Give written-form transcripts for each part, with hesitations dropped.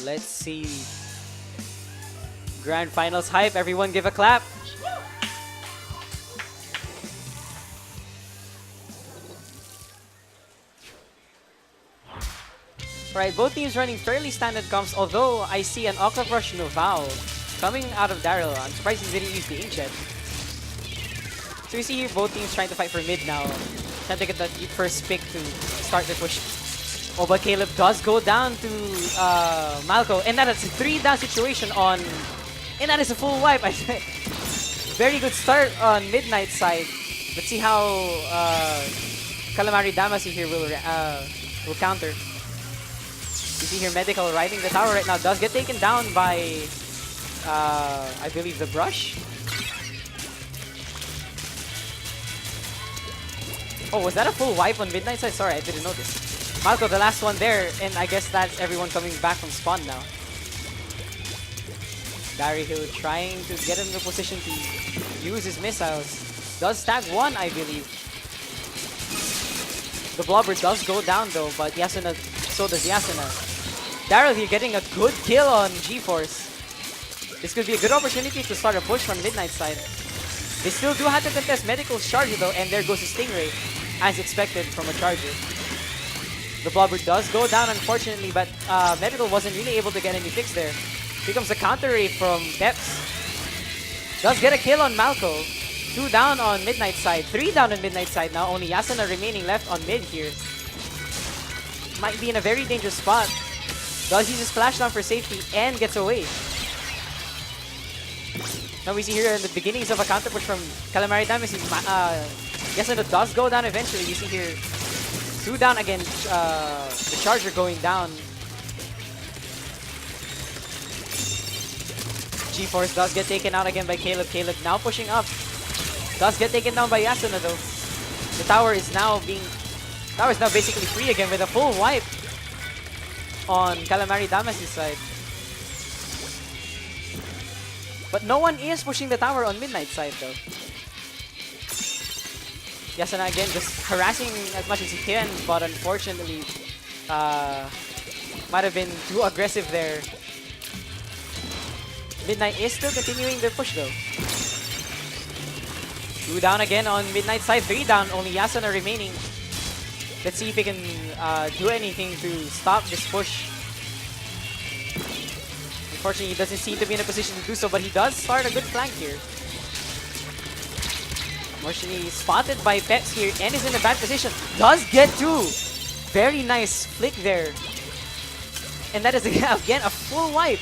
Let's see. Grand Finals hype. Everyone give a clap. Right, both teams running fairly standard comps, although I see an Octopus Rush Noval coming out of Daryl. I'm surprised he didn't use the Inkjet. So we see here both teams trying to fight for mid now. Trying to get the first pick to start the push. Oh, but Caleb does go down to Malco. And that is a 3-down situation on... And that is a full wipe. Very good start on Midnight side. Let's see how Kalamari Damacy here will counter. You see here Medical riding the tower right now. Does get taken down by, I believe, the Brush. Oh, was that a full wipe on Midnight side? Sorry, I didn't notice. Malco, the last one there, and I guess that's everyone coming back from spawn now. Gary Hill trying to get him in the position to use his missiles. Does tag one, I believe. The Blobber does go down though, but Yasuna, so does Yasuna. Daryl here getting a good kill on G-Force. This could be a good opportunity to start a push from Midnight side. They still do have to contest Medical's Charger though, and there goes the Stingray, as expected from a Charger. The Blobber does go down unfortunately, but Medical wasn't really able to get any fix there. Here comes the counter raid from Peps. Does get a kill on Malco. 2 down on Midnight side, 3 down on Midnight side now. Only Yasuna remaining left on mid here. Might be in a very dangerous spot. Does use his splashdown for safety and gets away. Now we see here in the beginnings of a counter push from Kalamari Damacy. Yasuna does go down eventually. You see here 2 down again. The Charger going down. G-Force does get taken out again by Caleb. Caleb now pushing up. Does get taken down by Yasuna though. The tower is now basically free again with a full wipe on Kalamari Damacy's side. But no one is pushing the tower on Midnight side though. Yasuna again just harassing as much as he can, but unfortunately might have been too aggressive there. Midnight is still continuing their push though. 2 down again on Midnight side, 3 down, only Yasuna remaining. Let's see if he can do anything to stop this push. Unfortunately, he doesn't seem to be in a position to do so, but he does start a good flank here. Unfortunately, spotted by Peps here and is in a bad position. Does get 2. Very nice flick there. And that is again a full wipe.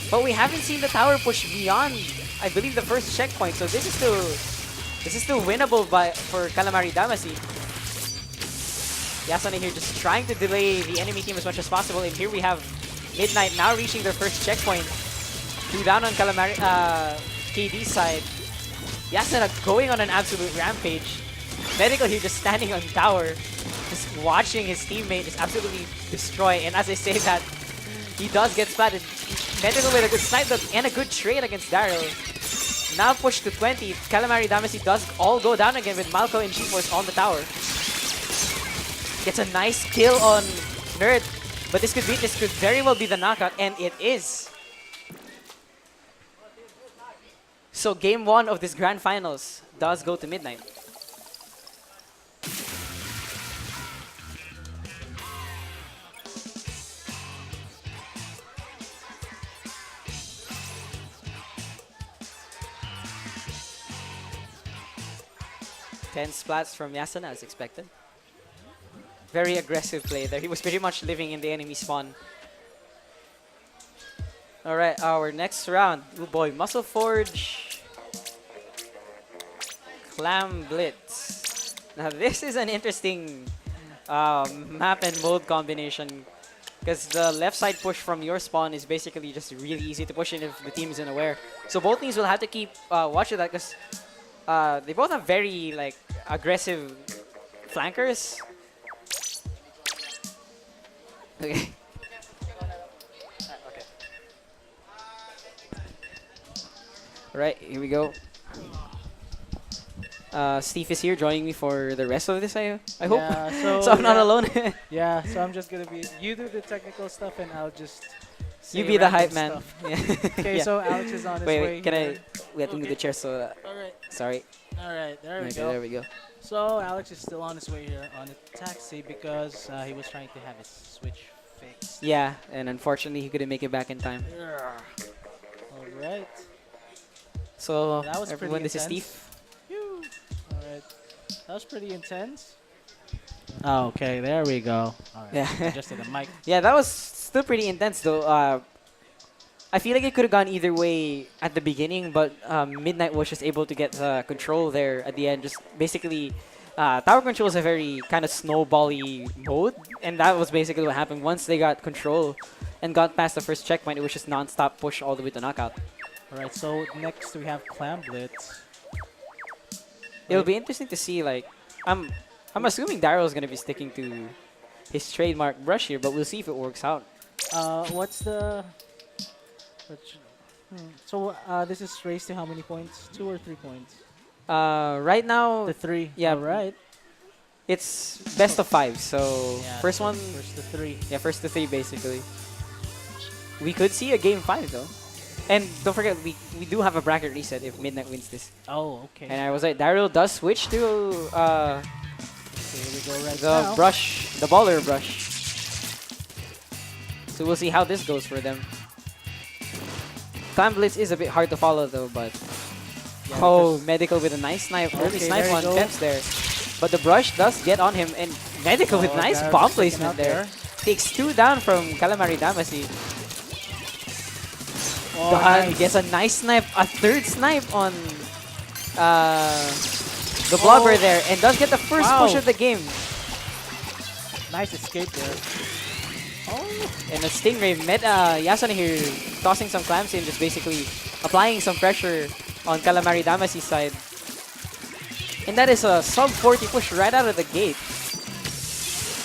But we haven't seen the tower push beyond, I believe, the first checkpoint. So this is still winnable for Kalamari Damacy. Yasuna here just trying to delay the enemy team as much as possible. And here we have Midnight now reaching their first checkpoint. 2 down on Kalamari KD's side. Yasuna going on an absolute rampage. Medical here just standing on tower, just watching his teammate just absolutely destroy. And as I say that, he does get splatted. Medical with a good snipe and a good trade against Daryl. Now pushed to 20. Kalamari Damacy does all go down again with Malco and G-Force on the tower. Gets a nice kill on Nerd. But this could very well be the knockout, and it is. So game 1 of this Grand Finals does go to Midnight. Ten splats from Yasuna as expected. Very aggressive play there. He was pretty much living in the enemy spawn. Alright, our next round. Oh boy, Muscle Forge. Clam Blitz. Now this is an interesting map and mode combination. Because the left side push from your spawn is basically just really easy to push in if the team isn't aware. So both teams will have to keep watch of that because they both have very aggressive flankers. Okay. Alright, here we go. Steve is here joining me for the rest of this, I hope. Yeah, so, So I'm not yeah, alone. yeah, so I'm just gonna be. You do the technical stuff, and I'll just You say be the random hype man. stuff. Yeah. Okay, Yeah. so Alex is on his Wait, way can here. we have to move the Okay. chair so Alright, sorry. alright, there we Okay, go. there we go. So Alex is still on his way here on a taxi because he was trying to have his Switch fixed. Yeah, and unfortunately he couldn't make it back in time. Alright, So that was everyone, pretty this is intense. Steve. Alright, that was pretty intense. Oh, okay, there we go. Alright, Yeah. adjusted the mic. Yeah, that was still pretty intense though. I feel like it could have gone either way at the beginning, but Midnight was just able to get control there at the end. Just basically, tower control is a very kind of snowbally mode, and that was basically what happened. Once they got control and got past the first checkpoint, it was just non-stop push all the way to knockout. Alright, so next we have Clam Blitz. It'll be interesting to see. Like, I'm assuming Daryl's gonna be sticking to his trademark brush here, but we'll see if it works out. What's the... So this is raised to how many points? 2 or 3 points? Right now, The 3. yeah, Right. it's best of 5. So Yeah, first one, First to 3. yeah, first to 3 basically. We could see a game 5 though, and don't forget we do have a bracket reset if Midnight wins this. Oh, okay. And I was like, Daryl does switch to Here we go right the now. brush, the baller brush. So we'll see how this goes for them. Clam Blitz is a bit hard to follow though, but Yeah, oh, because- Medical with a nice snipe, early Okay, snipe there you on go. Peps there. But the brush does get on him, and Medical with Oh, nice Daryl's bomb sticking placement out there. Takes 2 down from Kalamari Damacy. Oh, Dahan nice. gets a nice snipe, a 3rd snipe on the blobber Oh. there, and does get the first Wow. push of the game. Nice escape there. Oh. And a Stingray, Yasuna here tossing some clams in, just basically applying some pressure on Kalamari Damacy's side. And that is a sub 40 push right out of the gate.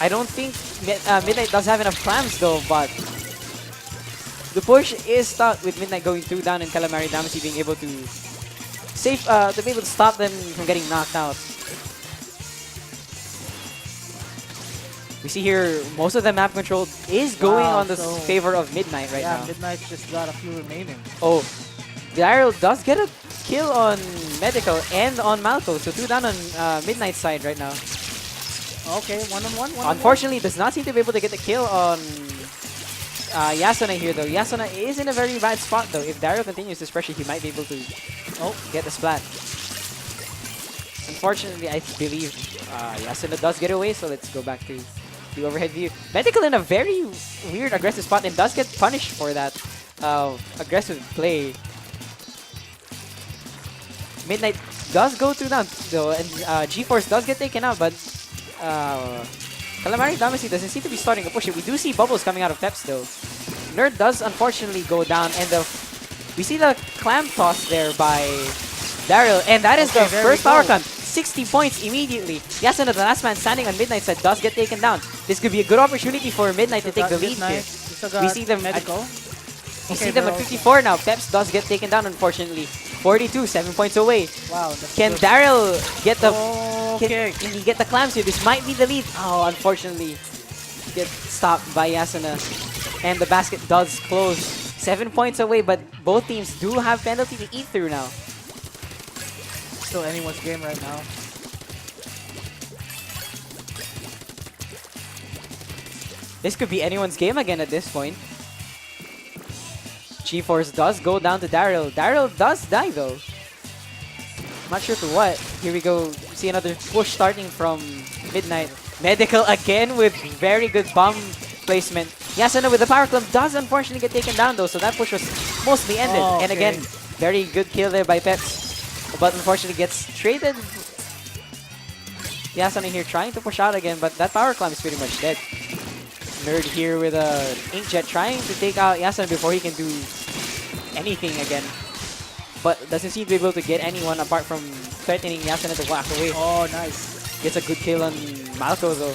I don't think Midnight does have enough clams though, but the push is stuck with Midnight going 2 down and Kalamari Damacy being able to to be able to stop them from getting knocked out. We see here most of the map control is going Wow, on the so- favor of Midnight right Yeah, now. Midnight just got a few remaining. Oh, Daryl does get a kill on Medical and on Malco, so 2 down on Midnight's side right now. Okay, one-on-one. Unfortunately, does not seem to be able to get the kill on Yasuna here though. Yasuna is in a very bad spot though. If Daryl continues this pressure, he might be able to get the splat. Unfortunately, I believe Yasuna does get away, so let's go back to the overhead view. Medical in a very weird aggressive spot and does get punished for that aggressive play. Midnight does go 2 down though, and G-Force does get taken out, but Kalamari Damacy doesn't seem to be starting to push it. We do see bubbles coming out of Peps though. Nerd does unfortunately go down, and we see the clam toss there by Daryl, and that is the there first we go. power clamp. 60 points immediately. Yasuna, the last man standing on Midnight's side, does get taken down. This could be a good opportunity for Midnight to take the lead here. We see them Medical. We see them at 54 now. Peps does get taken down, unfortunately. 42, 7 points away. Wow. That's Can good. Daryl get the Okay. can he get the clams here? This might be the lead. Oh, unfortunately, get stopped by Yasuna. And the basket does close. 7 points away, but both teams do have penalty to eat through now. Still anyone's game right now. This could be anyone's game again at this point. G-Force does go down to Daryl. Daryl does die though. Not sure to what. Here we go. See another push starting from Midnight. Medical again with very good bomb placement. Yasuna with the power club does unfortunately get taken down though, so that push was mostly ended. Oh, And again, very good kill there by Peps. But unfortunately gets traded. Yasuna here trying to push out again, but that power climb is pretty much dead. Nerd here with a Inkjet trying to take out Yasuna before he can do anything again. But doesn't seem to be able to get anyone apart from threatening Yasuna to walk away. Oh, nice. Gets a good kill on Malco though.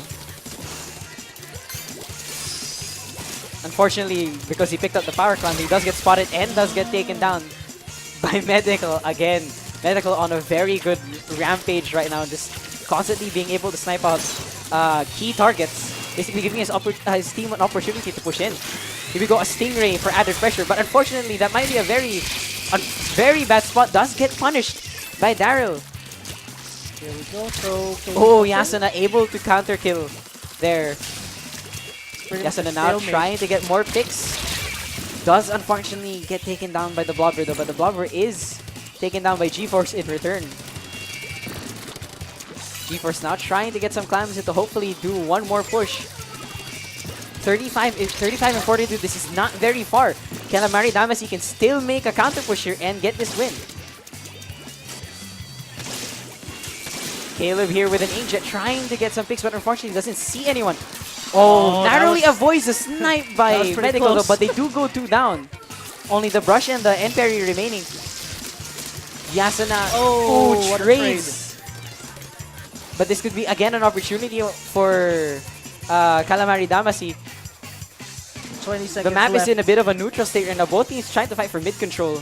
Unfortunately, because he picked up the power climb, he does get spotted and does get taken down by Medical again. Medical on a very good rampage right now, just constantly being able to snipe out key targets, basically giving his team an opportunity to push in. Here we go, a Stingray for added pressure, but unfortunately that might be a very bad spot. Does get punished by Daryl. Here we go. So Oh, Yasuna able to counter kill there. Yasuna now trying to get more picks. Does unfortunately get taken down by the Blobber though, but the Blobber is taken down by G-Force in return. G-Force now trying to get some clams to hopefully do one more push. 35 and 42, this is not very far. Kalamari Damacy can still make a counter push here and get this win. Caleb here with an Inkjet trying to get some picks, but unfortunately doesn't see anyone. Oh, narrowly avoids a snipe by Medical though, but they do go 2 down. Only the Brush and the End Parry remaining. Yasuna trades. But this could be again an opportunity for Kalamari Damacy. 20 seconds The map left. is in a bit of a neutral state right now. Both teams trying to fight for mid control.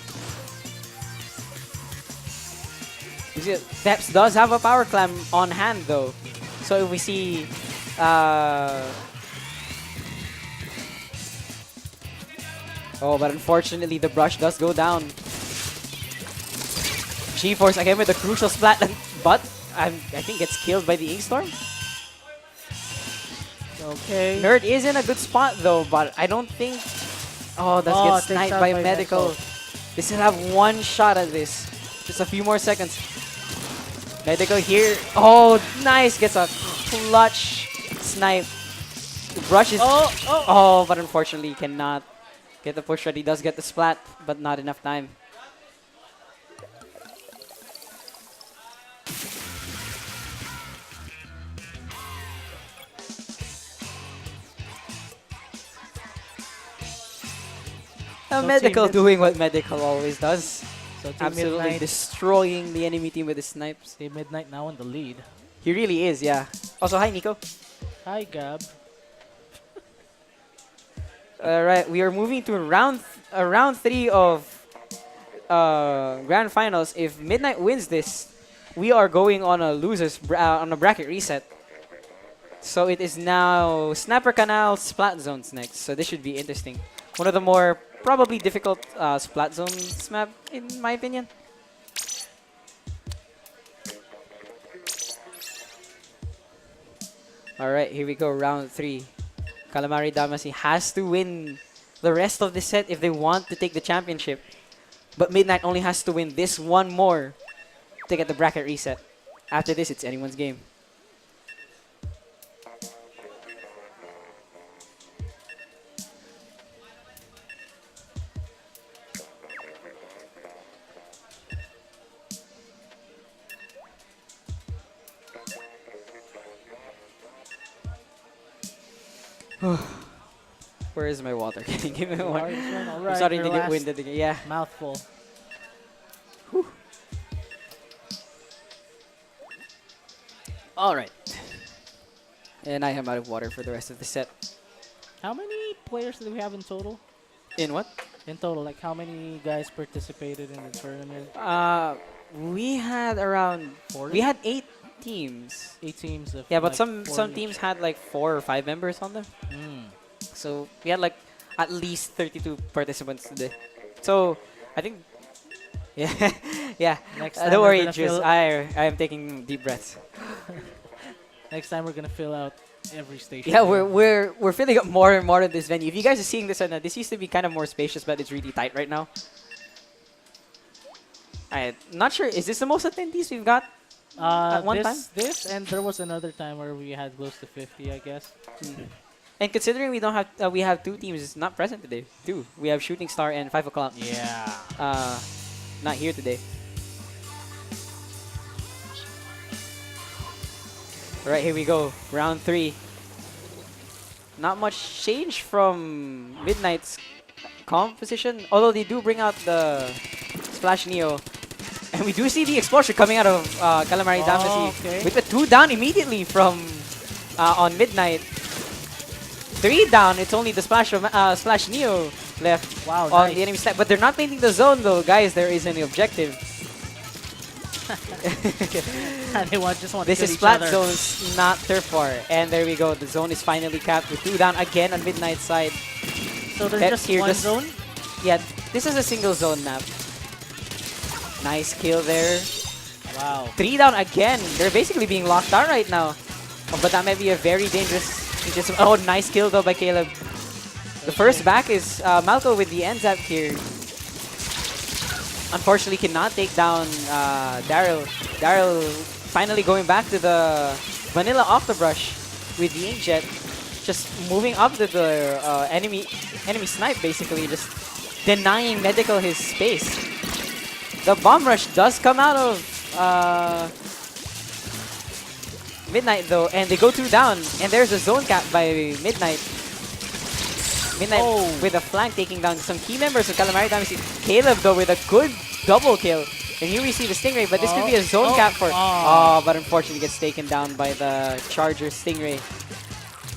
Steps does have a power clam on hand though. So if we see oh, but unfortunately the Brush does go down. G-Force again with a crucial splat, but I think gets killed by the Inkstorm. Okay. Nerd is in a good spot though, but I don't think... Oh, does get sniped by Medical. They still have one shot at this. Just a few more seconds. Medical here. Oh, nice. Gets a clutch snipe. The Brush is... Oh, but unfortunately cannot get the push ready. Does get the splat, but not enough time. Medical doing what Medical always does. So Absolutely Midnight, destroying the enemy team with his snipes. Team Midnight now in the lead. He really is, yeah. Also, hi Nico. Hi Gab. Alright, we are moving to round 3 of Grand Finals. If Midnight wins this, we are going on a on a bracket reset. So it is now Snapper Canal Splat Zones next. So this should be interesting. One of the more probably difficult Splat Zones map, in my opinion. Alright, here we go, round 3. Kalamari Damacy has to win the rest of the set if they want to take the championship. But Midnight only has to win this one more to get the bracket reset. After this, it's anyone's game. Where is my water? Can you give me water? I'm starting to get winded again. Yeah. Mouthful. Whew. Alright. And I am out of water for the rest of the set. How many players do we have in total? In what? In total, like how many guys participated in the tournament? We had around 40? We had 8 teams. 8 teams of Yeah, but like some teams had like 4 or 5 members on them. So we had like at least 32 participants today. So I think yeah. Yeah. Next time Don't worry, we're gonna Juice. I am taking deep breaths. Next time we're gonna fill out every station. Yeah, we're filling up more and more in this venue. If you guys are seeing this, this used to be kind of more spacious, but it's really tight right now. I'm not sure. Is this the most attendees we've got at one time? This and there was another time where we had close to 50, I guess. And considering we don't have we have 2 teams not present today. 2. We have Shooting Star and 5 o'clock. Yeah. Not here today. Alright, here we go. Round 3. Not much change from Midnight's composition, although they do bring out the Splash Neo. And we do see the explosion coming out of Kalamari Damacy with a 2 down immediately from on Midnight. 3 down, it's only the Splash Neo left on the enemy side. But they're not painting the zone though, guys. There is an objective. They just want to This kill is each flat other. zones, not turf war. And there we go. The zone is finally capped with 2 down again on Midnight side. So there's Peps just here one just- zone? Yeah, this is a single zone map. Nice kill there. Wow. 3 down again. They're basically being locked out right now. Oh, but that might be a very dangerous... Oh, nice kill though by Caleb. The first back is Malco with the end zap here. Unfortunately, cannot take down Daryl. Daryl finally going back to the vanilla Octobrush with the Inkjet. Just moving up to the enemy snipe, basically. Just denying Medical his space. The bomb rush does come out of Midnight though, and they go 2 down. And there's a zone cap by Midnight. Midnight with a flank taking down some key members of Kalamari Damacy. Caleb though with a good double kill. And here we see the Stingray, but this could be a zone cap for... Oh, but unfortunately gets taken down by the Charger Stingray.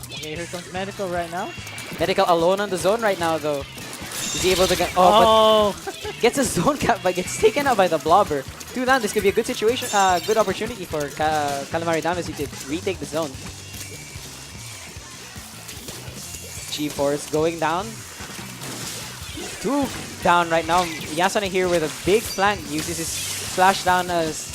Okay, here comes Medical right now. Medical alone on the zone right now though. Is he able to get... Oh, but gets a zone cap but gets taken out by the Blobber. 2 down, this could be a good situation, good opportunity for Kalamari Damacy to retake the zone. G-Force going down. 2 down right now. Yasuna here with a big flank. Uses his flash down as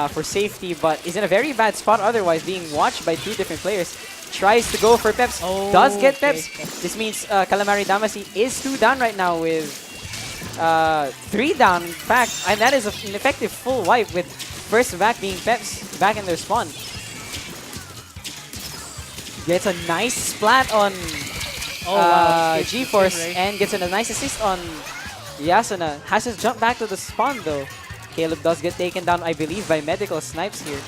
for safety, but is in a very bad spot otherwise, being watched by 2 different players. Tries to go for Peps. Does get Peps. This means Kalamari Damacy is 2 down right now with 3 down, in fact. And that is an effective full wipe with first back being Peps back in their spawn. Gets a nice splat on G-Force and gets a nice assist on Yasuna. Has to jump back to the spawn though. Caleb does get taken down, I believe, by Medical snipes here.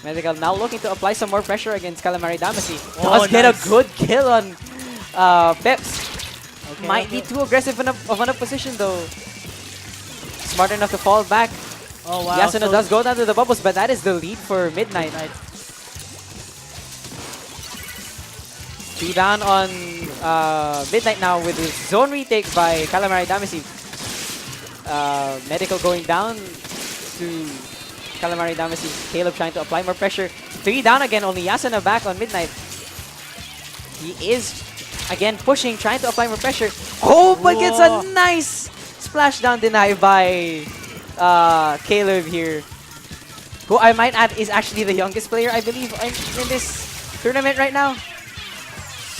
Medical now looking to apply some more pressure against Kalamari Damacy. Does get a good kill on Peps. Might be too aggressive of an opposition though. Smart enough to fall back. Oh wow. Yasuna does go down to the bubbles, but that is the lead for Midnight. 2 down on Midnight now with his zone retake by Kalamari Damacy. Medical going down to Kalamari Damacy. Caleb trying to apply more pressure. 3 down again, only Yasuna back on Midnight. He is again pushing, trying to apply more pressure. Oh, but gets a nice splashdown deny by Caleb here. Who I might add is actually the youngest player, I believe, in this tournament right now.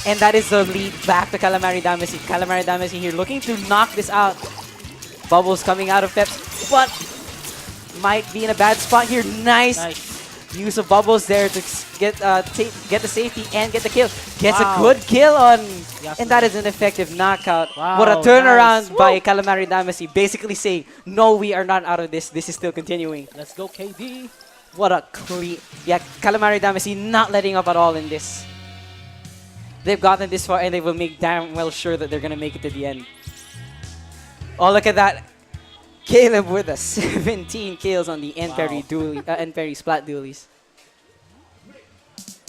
And that is the lead back to Kalamari Damacy. Kalamari Damacy here looking to knock this out. Bubbles coming out of Peps, but might be in a bad spot here. Nice use of bubbles there to get the safety and get the kill. Gets a good kill on, and that is an effective knockout. What a turnaround by Kalamari Damacy, basically saying, no, we are not out of this. This is still continuing. Let's go, KD. What a clean... Yeah, Kalamari Damacy not letting up at all in this. They've gotten this far and they will make damn well sure that they're going to make it to the end. Oh, look at that. Caleb with a 17 kills on the N-Perry Splat dualies.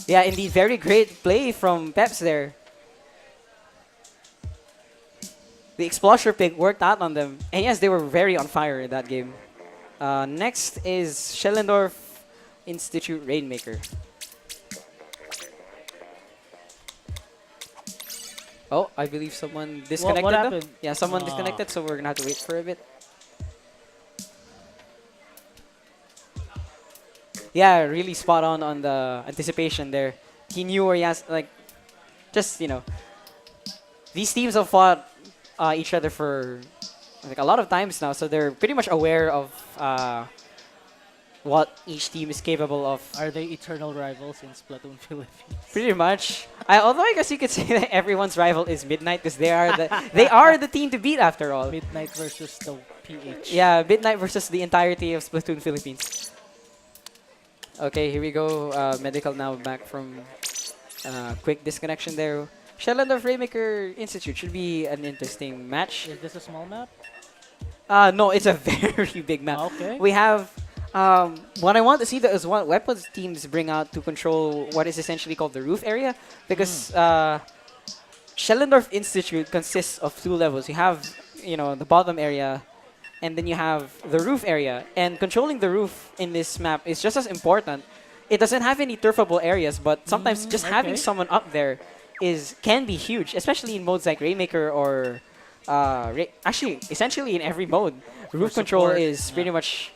Yeah, indeed, very great play from Peps there. The Explosure pick worked out on them. And yes, they were very on fire in that game. Next is Schellendorf Institute Rainmaker. Oh, I believe someone disconnected. What happened? Yeah, someone disconnected, so we're gonna have to wait for a bit. Yeah, really spot on the anticipation there. He knew where he has, like, just, you know, these teams have fought each other for like a lot of times now, so they're pretty much aware of what each team is capable of. Are they eternal rivals in Splatoon Philippines? Pretty much. Although I guess you could say that everyone's rival is Midnight because they are the team to beat after all. Midnight versus the PH. Yeah, Midnight versus the entirety of Splatoon Philippines. Okay, here we go. Medical now back from quick disconnection there. Schellendorf Rainmaker Institute should be an interesting match. Is this a small map? No, it's a very big map. Okay. We have what I want to see though is what weapons teams bring out to control what is essentially called the roof area, because Schellendorf Institute consists of 2 levels. You have, you know, the bottom area and then you have the roof area. And controlling the roof in this map is just as important. It doesn't have any turfable areas, but sometimes just having someone up there can be huge, especially in modes like Rainmaker or actually essentially in every mode. Roof control is pretty much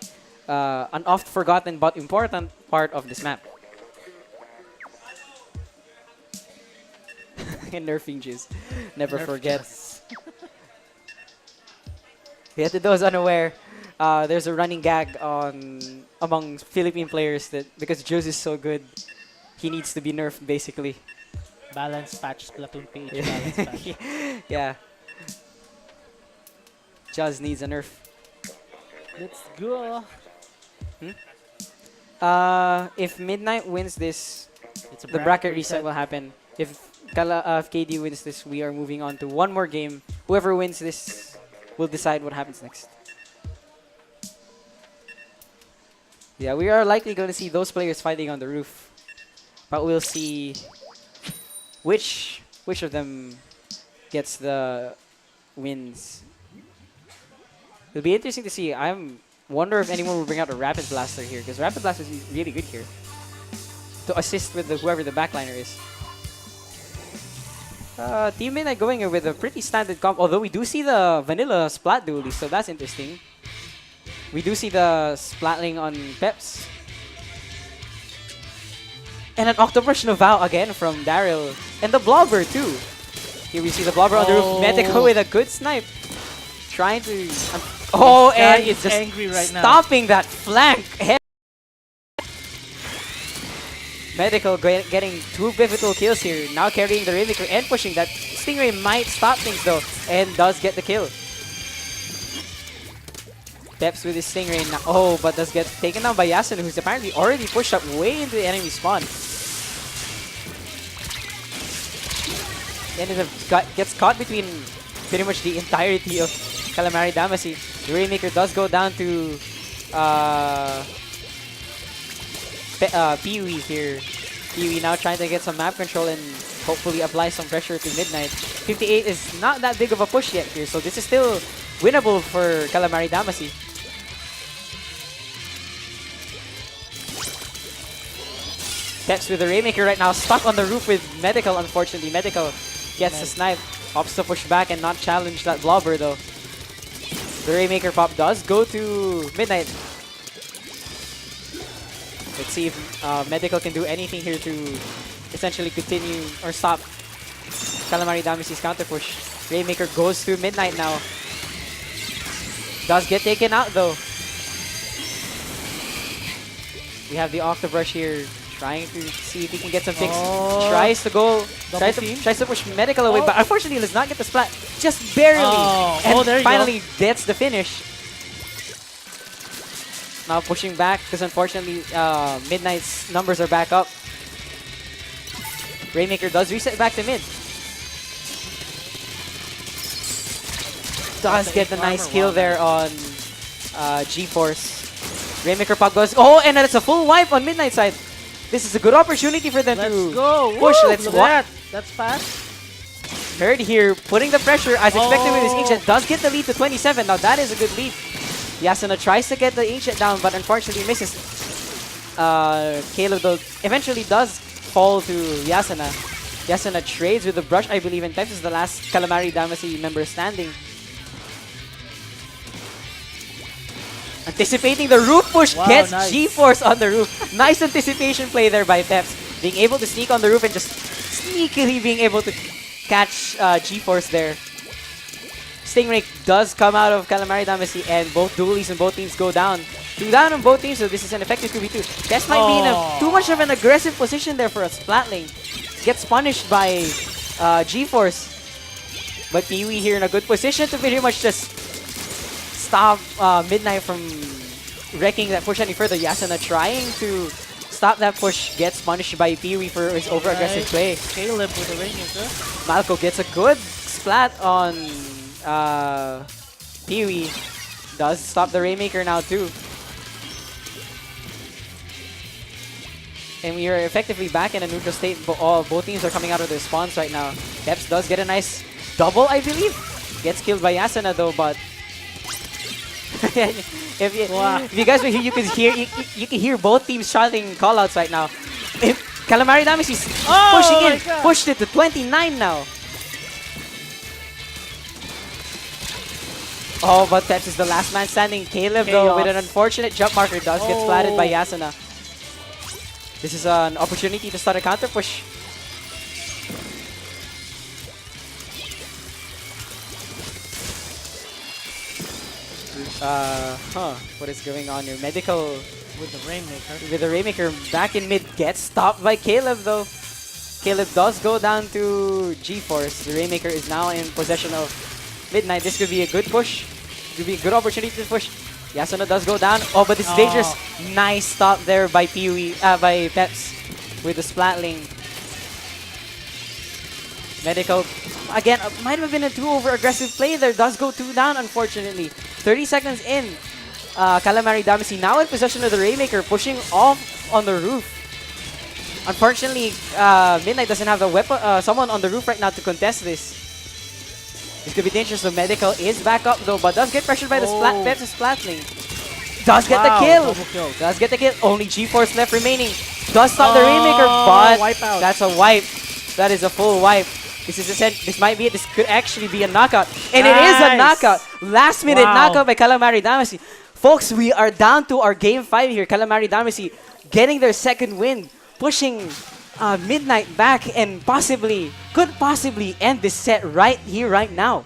an oft forgotten but important part of this map. And nerfing juice, never forget. Yeah, to those unaware, there's a running gag among Philippine players that because Juice is so good, he needs to be nerfed basically. Balance patch, Splatoon PH balance patch. Yeah. Juz needs a nerf. Let's go. If Midnight wins this, It's a the bracket reset will happen. If KD wins this, we are moving on to one more game. Whoever wins this will decide what happens next. Yeah, we are likely going to see those players fighting on the roof. But we'll see which of them gets the wins. It'll be interesting to see. Wonder if anyone will bring out a Rapid Blaster here, because Rapid Blaster is really good here to assist with whoever the backliner is. Team Midnight going in with a pretty standard comp, although we do see the vanilla Splat dually, so that's interesting. We do see the Splatling on Peps. And an Octobrush Novao again from Daryl. And the Blobber too. Here we see the Blobber on the roof. Medical with a good snipe. Trying to... and it's just angry right now. stopping that flank. Medical getting 2 pivotal kills here. Now carrying the Rainmaker and pushing. That Stingray might stop things though. And does get the kill. Peps with his Stingray now. But does get taken down by Yasun, who's apparently already pushed up way into the enemy spawn. And gets caught between pretty much the entirety of Kalamari Damacy. The Rainmaker does go down to Peewee here. Peewee now trying to get some map control and hopefully apply some pressure to Midnight. 58 is not that big of a push yet here, so this is still winnable for Kalamari Damacy. Peps with the Rainmaker right now, stuck on the roof with Medical, unfortunately. Medical gets the snipe, opts to push back and not challenge that Blobber though. The Rainmaker pop does go to Midnight. Let's see if Medical can do anything here to essentially continue or stop Kalamari Damacy's counter push. Rainmaker goes to Midnight now. Does get taken out though. We have the Octobrush here, trying to see if he can get some things. Tries to go, tries to push Medical away, but unfortunately does not get the splat. Just barely. And there you finally gets the finish. Now pushing back because unfortunately Midnight's numbers are back up. Rainmaker does reset back to mid. Does get the nice kill there on G-Force. Rainmaker pop goes. And that's a full wipe on Midnight side. This is a good opportunity for them to push. Let's watch. That's fast. Heard here, putting the pressure as expected with his Inkjet. Does get the lead to 27. Now that is a good lead. Yasuna tries to get the Inkjet down, but unfortunately misses. Caleb though eventually does fall to Yasuna. Yasuna trades with the brush, I believe, and Peps is the last Kalamari Damacy member standing. Anticipating the roof push, gets nice. G-Force on the roof. Nice anticipation play there by Peps. Being able to sneak on the roof and just sneakily being able to catch G-Force there. Stingray does come out of Kalamari Damacy and both dualies and both teams go down. 2 down on both teams, so this is an effective 2v2. Peps might be in too much of an aggressive position there for a Splatling. Gets punished by G-Force. But Peewee here in a good position to pretty much just stop Midnight from wrecking that push any further. Yasuna trying to stop that push, gets punished by Peewee for his over-aggressive play. Caleb with the Rainmaker. Malco gets a good splat on Peewee. Does stop the Rainmaker now too. And we are effectively back in a neutral state. Both teams are coming out of their spawns right now. Peps does get a nice double, I believe. Gets killed by Yasuna though, but if you guys were here, you can hear both teams shouting callouts right now. Kalamari Damacy's pushing in, pushed it to 29 now. Oh, but Peps is the last man standing. Caleb, though, with an unfortunate jump marker, does get splatted by Yasuna. This is an opportunity to start a counter push. What is going on here? Medical with the Rainmaker. With the Rainmaker back in mid, gets stopped by Caleb though. Caleb does go down to G-Force. The Rainmaker is now in possession of Midnight. This could be a good push. Could be a good opportunity to push. Yasuna does go down. Oh, but this is dangerous. Nice stop there by by Peps with the Splatling. Medical, again, might have been a too over-aggressive play there. Does go 2 down, unfortunately. 30 seconds in. Kalamari Damacy now in possession of the Rainmaker, pushing off on the roof. Unfortunately, Midnight doesn't have the weapon, someone on the roof right now to contest this. This could be dangerous. So Medical is back up though, but does get pressured by the Peps Splatling. Does get the kill. Does get the kill. Only G-Force left remaining. Does stop the Rainmaker, but that's a wipe. That is a full wipe. This might be it. This could actually be a knockout. And it is a knockout. Last minute knockout by Kalamari Damacy. Folks, we are down to our game 5 here. Kalamari Damacy getting their second win, pushing Midnight back, and could possibly end this set right here, right now.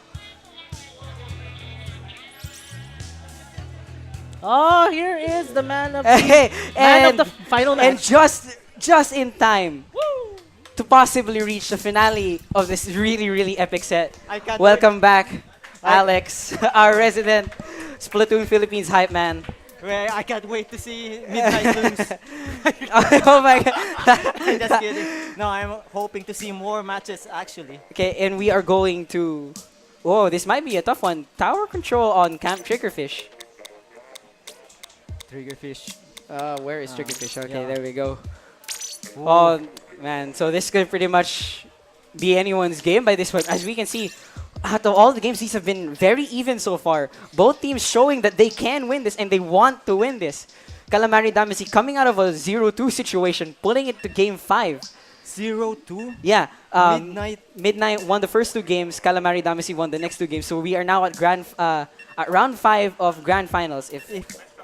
Oh, here is the man of the final match. And just in time to possibly reach the finale of this really epic set. Welcome back, Alex, our resident Splatoon Philippines hype man. Well, I can't wait to see Midnight lose. Oh my god. Just kidding. No, I'm hoping to see more matches actually. Okay, and we are going to... Whoa, this might be a tough one. Tower control on Camp Triggerfish. Triggerfish. Where is Triggerfish? Okay, yeah. there we go. Ooh. Oh, man. So this could pretty much be anyone's game by this point. As we can see, out of all the games, these have been very even so far. Both teams showing that they can win this and they want to win this. Kalamari Damacy coming out of a 0-2 situation, pulling it to game 5. 0-2? Yeah. Midnight won the first 2 games. Calamari Damacy won the next 2 games. So we are now at round 5 of Grand Finals. If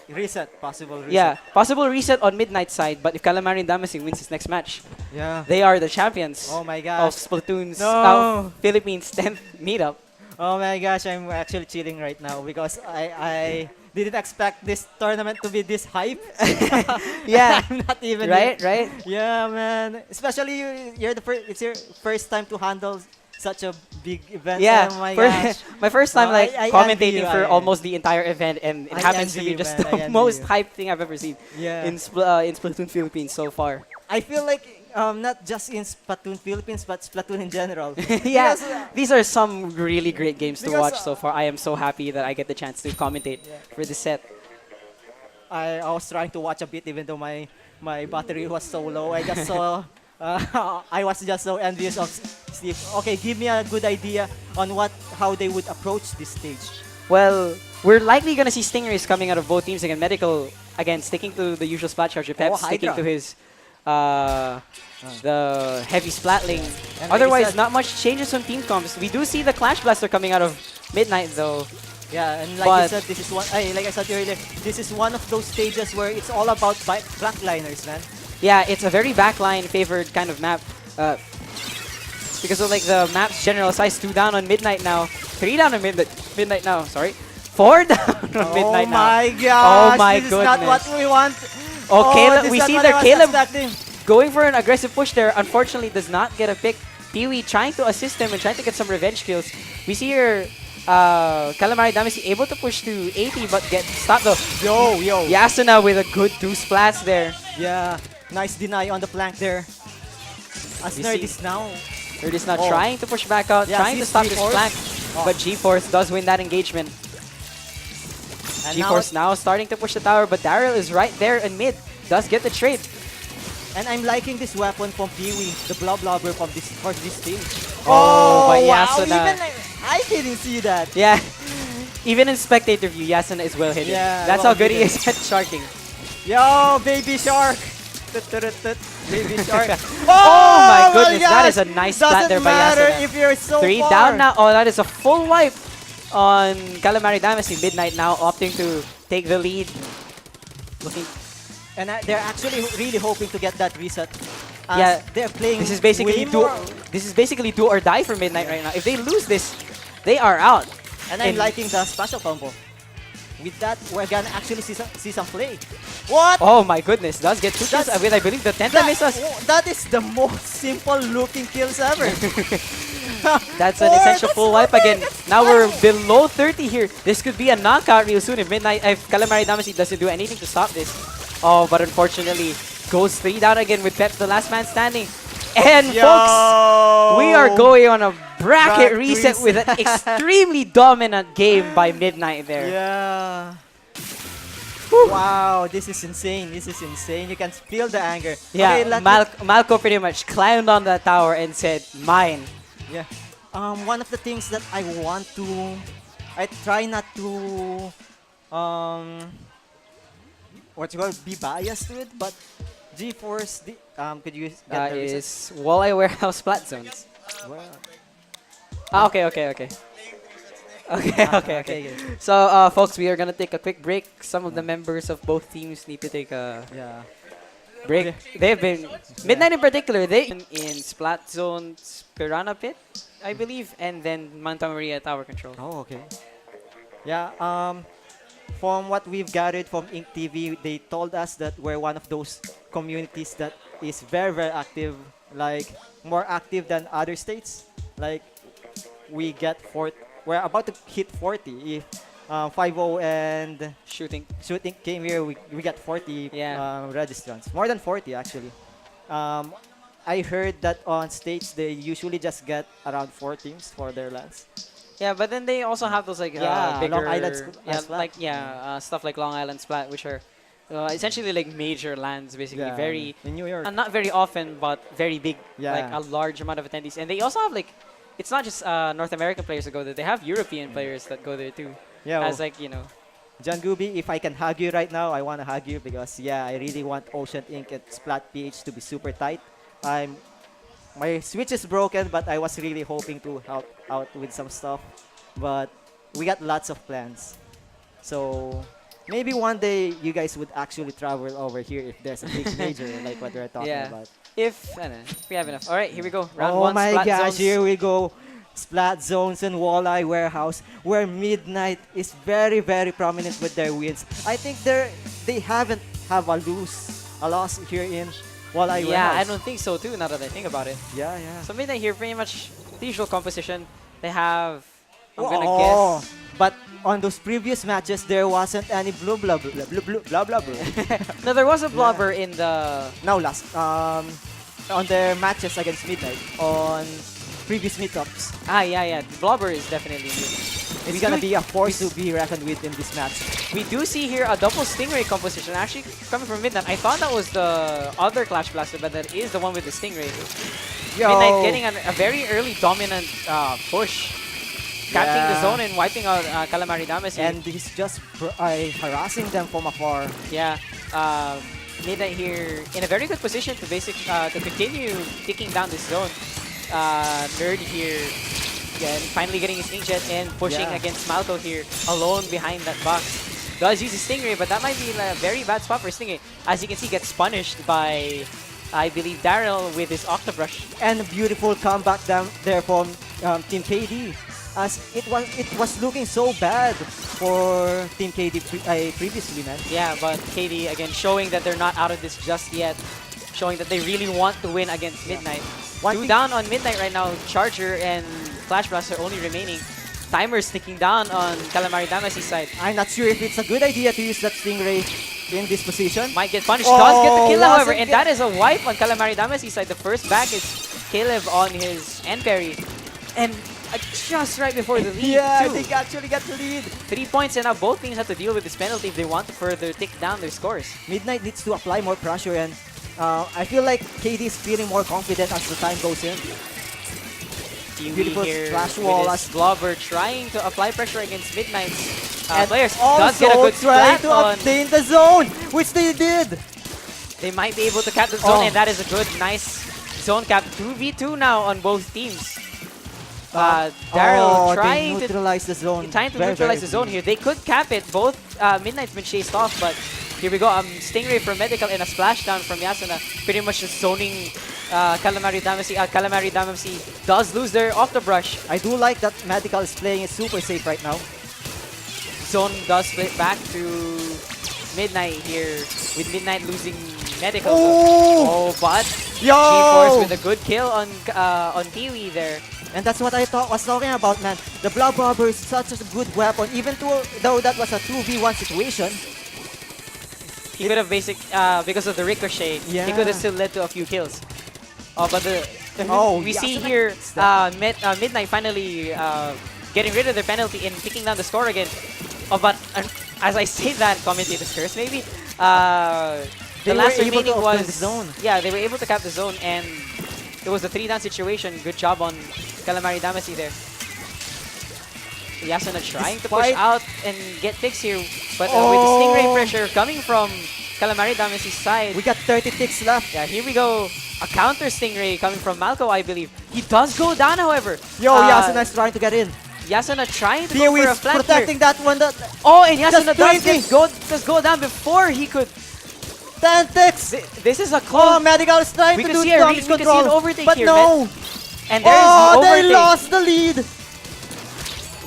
reset, possible reset. Yeah, possible reset on Midnight side. But if Calamari Damacy wins his next match, they are the champions. Oh my gosh. Of Splatoon's No. Philippines 10th meetup. Oh my gosh, I'm actually chilling right now because I didn't expect this tournament to be this hype. Yeah. I'm not even right. Yeah, man. Especially you're the first. It's your first time to handle such a big event. Yeah. Oh my gosh. My first time I commentating envy you, for almost the entire event, and it I happens to envy be you, just man. I the envy most you. hyped thing I've ever seen Yeah. in Splatoon Philippines so far. I feel like not just in Splatoon Philippines, but Splatoon in general. Yeah, Because, these are some really great games to because, watch so far. I am so happy that I get the chance to commentate for this set. I was trying to watch a bit even though my battery was so low. I just saw I was just so envious of Steve. Okay, give me a good idea on how they would approach this stage. Well, we're likely gonna see Stingrays coming out of both teams again. Medical again sticking to the usual splat charger. Pep sticking Hydra. to his the heavy splatling. And Otherwise, like you not much changes on team comps. We do see the Clash Blaster coming out of Midnight though. Yeah, and like But- you said, this is one. Like I said earlier, this is one of those stages where it's all about backliners, man. Yeah, it's a very backline favored kind of map. Because of like the map's general size, 2 down on Midnight now, 3 down on Midnight now. Sorry, 4 down on Midnight now. Oh my gosh! Oh my this is not what goodness. we want. Oh, Caleb, this we is not see what there I was Caleb expecting. going for an aggressive push there. Unfortunately, does not get a pick. Pee-wee trying to assist him and trying to get some revenge kills. We see here Kalamari Damacy able to push to 80 but get stopped though. Yo. Yasuna with a good 2 splats there. Yeah, nice deny on the flank there. As We Nerd see- is now. They're just not Oh. trying to push back out, Yeah, trying to sees stop this G-Force. flank. Oh. But G-Force does win that engagement. And G-Force now starting to push the tower, but Daryl is right there in mid. Does get the trade. And I'm liking this weapon from Pee-wee, the Blob Lobber for this stage. Oh, but wow, Yasuna. even I didn't see that. Yeah. Even in spectator view, Yasuna is well hidden. Yeah, That's well how good he hidden. is at sharking. Yo, baby shark! Tut, tut, tut, tut. Baby shark. Oh my goodness, that gosh! is a nice splat Doesn't there by matter Yasuna. if you're so 3 far. down now. Oh, that is a full wipe on Kalamari Damacy. Midnight now opting to take the lead. Looking, And they're actually really hoping to get that reset. As Yeah, they're playing this is basically way more. do or die for Midnight right now. If they lose this, they are out. And I'm And- liking the special combo. With that, we're gonna actually see some play. What? Oh my goodness, does get 2 kills That's- with I believe the Tenta misses. That is the most simple looking kills ever. That's an essential full wipe again. Now we're below 30 here. This could be a knockout real soon if Kalamari Damacy doesn't do anything to stop this. Oh, but unfortunately, goes 3 down again with Pep, the last man standing. And folks, we are going on a bracket reset with an extremely dominant game by Midnight there. Yeah. Wow, this is insane. This is insane. You can feel the anger. Yeah, Okay, Malco pretty much climbed on that tower and said, mine. yeah. One of the things that I want to, I try not to, what you call, be biased to it, but GeForce, could you get the reset? Is Walleye Warehouse Splat Zones. Well, Okay. Okay. So, folks, we are gonna take a quick break. Some of the members of both teams need to take a yeah. break. Okay. They've been Midnight in particular. They in Splat Zone's Piranha Pit, I believe, and then Manta Maria Tower Control. Oh, okay. Yeah, from what we've gathered from Ink TV, they told us that we're one of those communities that is very, very active, like more active than other states. Like we get we're about to hit 40. If 5-0 and Shooting. shooting came here, we got 40 Yeah. registrants. More than 40 actually. I heard that on states they usually just get around 4 teams for their lands. Yeah, but then they also have those like Yeah, bigger, Long Island yeah, Splat. like stuff like Long Island Splat, which are essentially like major lands, basically Yeah, very in New York. not very often, but very big, Yeah. like a large amount of attendees. And they also have like, it's not just North American players that go there. They have European players that go there too. Yeah, As like, you know, John Gooby, if I can hug you right now, I want to hug you because yeah, I really want Ocean Ink and Splat PH to be super tight. My Switch is broken, but I was really hoping to help out with some stuff. But we got lots of plans. So maybe one day you guys would actually travel over here if there's a big major like what we're talking Yeah. about. if we have enough. All right, here we go. Round Oh one, my Splat gosh, Zones. here we go. Splat Zones and Walleye Warehouse, where Midnight is very, very prominent with their wins. I think they haven't have a loss here in Walleye Yeah, Warehouse. I don't think so too, now that I think about it. Yeah, yeah. So Midnight here, pretty much the usual composition. They have, I'm Oh, gonna guess, but on those previous matches, there wasn't any blah blah blah blah blah blah blah blah. no, there was a blobber in the, Now last, on their matches against Midnight on previous meetups, yeah, the blobber is definitely new. it's gonna be a force to be reckoned with in this match. We do see here a double Stingray composition, actually coming from Midnight. I thought that was the other Clash Blaster, but that is the one with the Stingray. Yo. Midnight getting a very early dominant push. Catching the zone and wiping out Kalamari Damacy. And he's just harassing them from afar. Yeah, Midnight here in a very good position to to continue taking down this zone. Nerd here, again, finally getting his inkjet and pushing Yeah. against Malco here, alone behind that box. Does use his Stingray, but that might be a very bad spot for Stingray. As you can see, gets punished by, I believe, Daryl with his Octobrush. And a beautiful comeback down there from Team KD. As it was looking so bad for Team KD previously, man. Yeah, but KD, again, showing that they're not out of this just yet. Showing that they really want to win against Midnight. Two down on Midnight right now. Charger and Flash Blaster only remaining. Timer's ticking down on Kalamari Damacy's side. I'm not sure if it's a good idea to use that Stingray in this position. Might get punished. Does get the kill, however, wasn't and that is a wipe on Kalamari Damacy's side. The first back is Caleb on his end parry. And just right before the lead, Yeah, too. they actually got the lead. 3 points, and now both teams have to deal with this penalty if they want to further tick down their scores. Midnight needs to apply more pressure, and I feel like KD is feeling more confident as the time goes in. Kiwi Beautiful here splash with wall his Blobber trying to apply pressure against Midnight's And players also does get a good trying splat to on. obtain the zone, which they did. They might be able to cap the zone, Oh. and that is a good, nice zone cap. 2v2 now on both teams. Daryl They trying to neutralize the zone. neutralize the zone here. They could cap it. Both Midnight's been chased off, but here we go. Stingray from Medical and a splashdown from Yasuna. Pretty much just zoning Kalamari Damacy. Kalamari Damacy does lose their off the brush. I do like that Medical is playing it super safe right now. Zone does split back to Midnight here, with Midnight losing Medical. Oh, But yo! G-Force with a good kill on Pee-wee there. And that's what I was talking about, man. The Blob Robber is such a good weapon, even though that was a 2v1 situation. He could have because of the ricochet, he Yeah. could have still led to a few kills. But we yeah, see so here that's Midnight finally getting rid of their penalty and picking down the score again. But as I say that, commentator's curse maybe. The They last were able to remaining open was the zone. Yeah, they were able to cap the zone, and it was a 3-down situation. Good job on Kalamari Damacy there. Yasuna trying to push Despite- out and get fixed here, but with the Stingray pressure coming from Kalamari Damacy's side. We got 30 ticks left. Yeah, here we go. A counter Stingray coming from Malco, I believe. He does go down, however. Yo, Yasuna is trying to get in. Yasuna trying to go Pee-wee for a is flank protecting here. that one. Oh, and Yasuna Just does go down before he could. 10 ticks. This is a Oh, close. Medical is trying We to could do see a damage we could see control. an overtake But here, no. And there is Oh, the they overtake. lost the lead.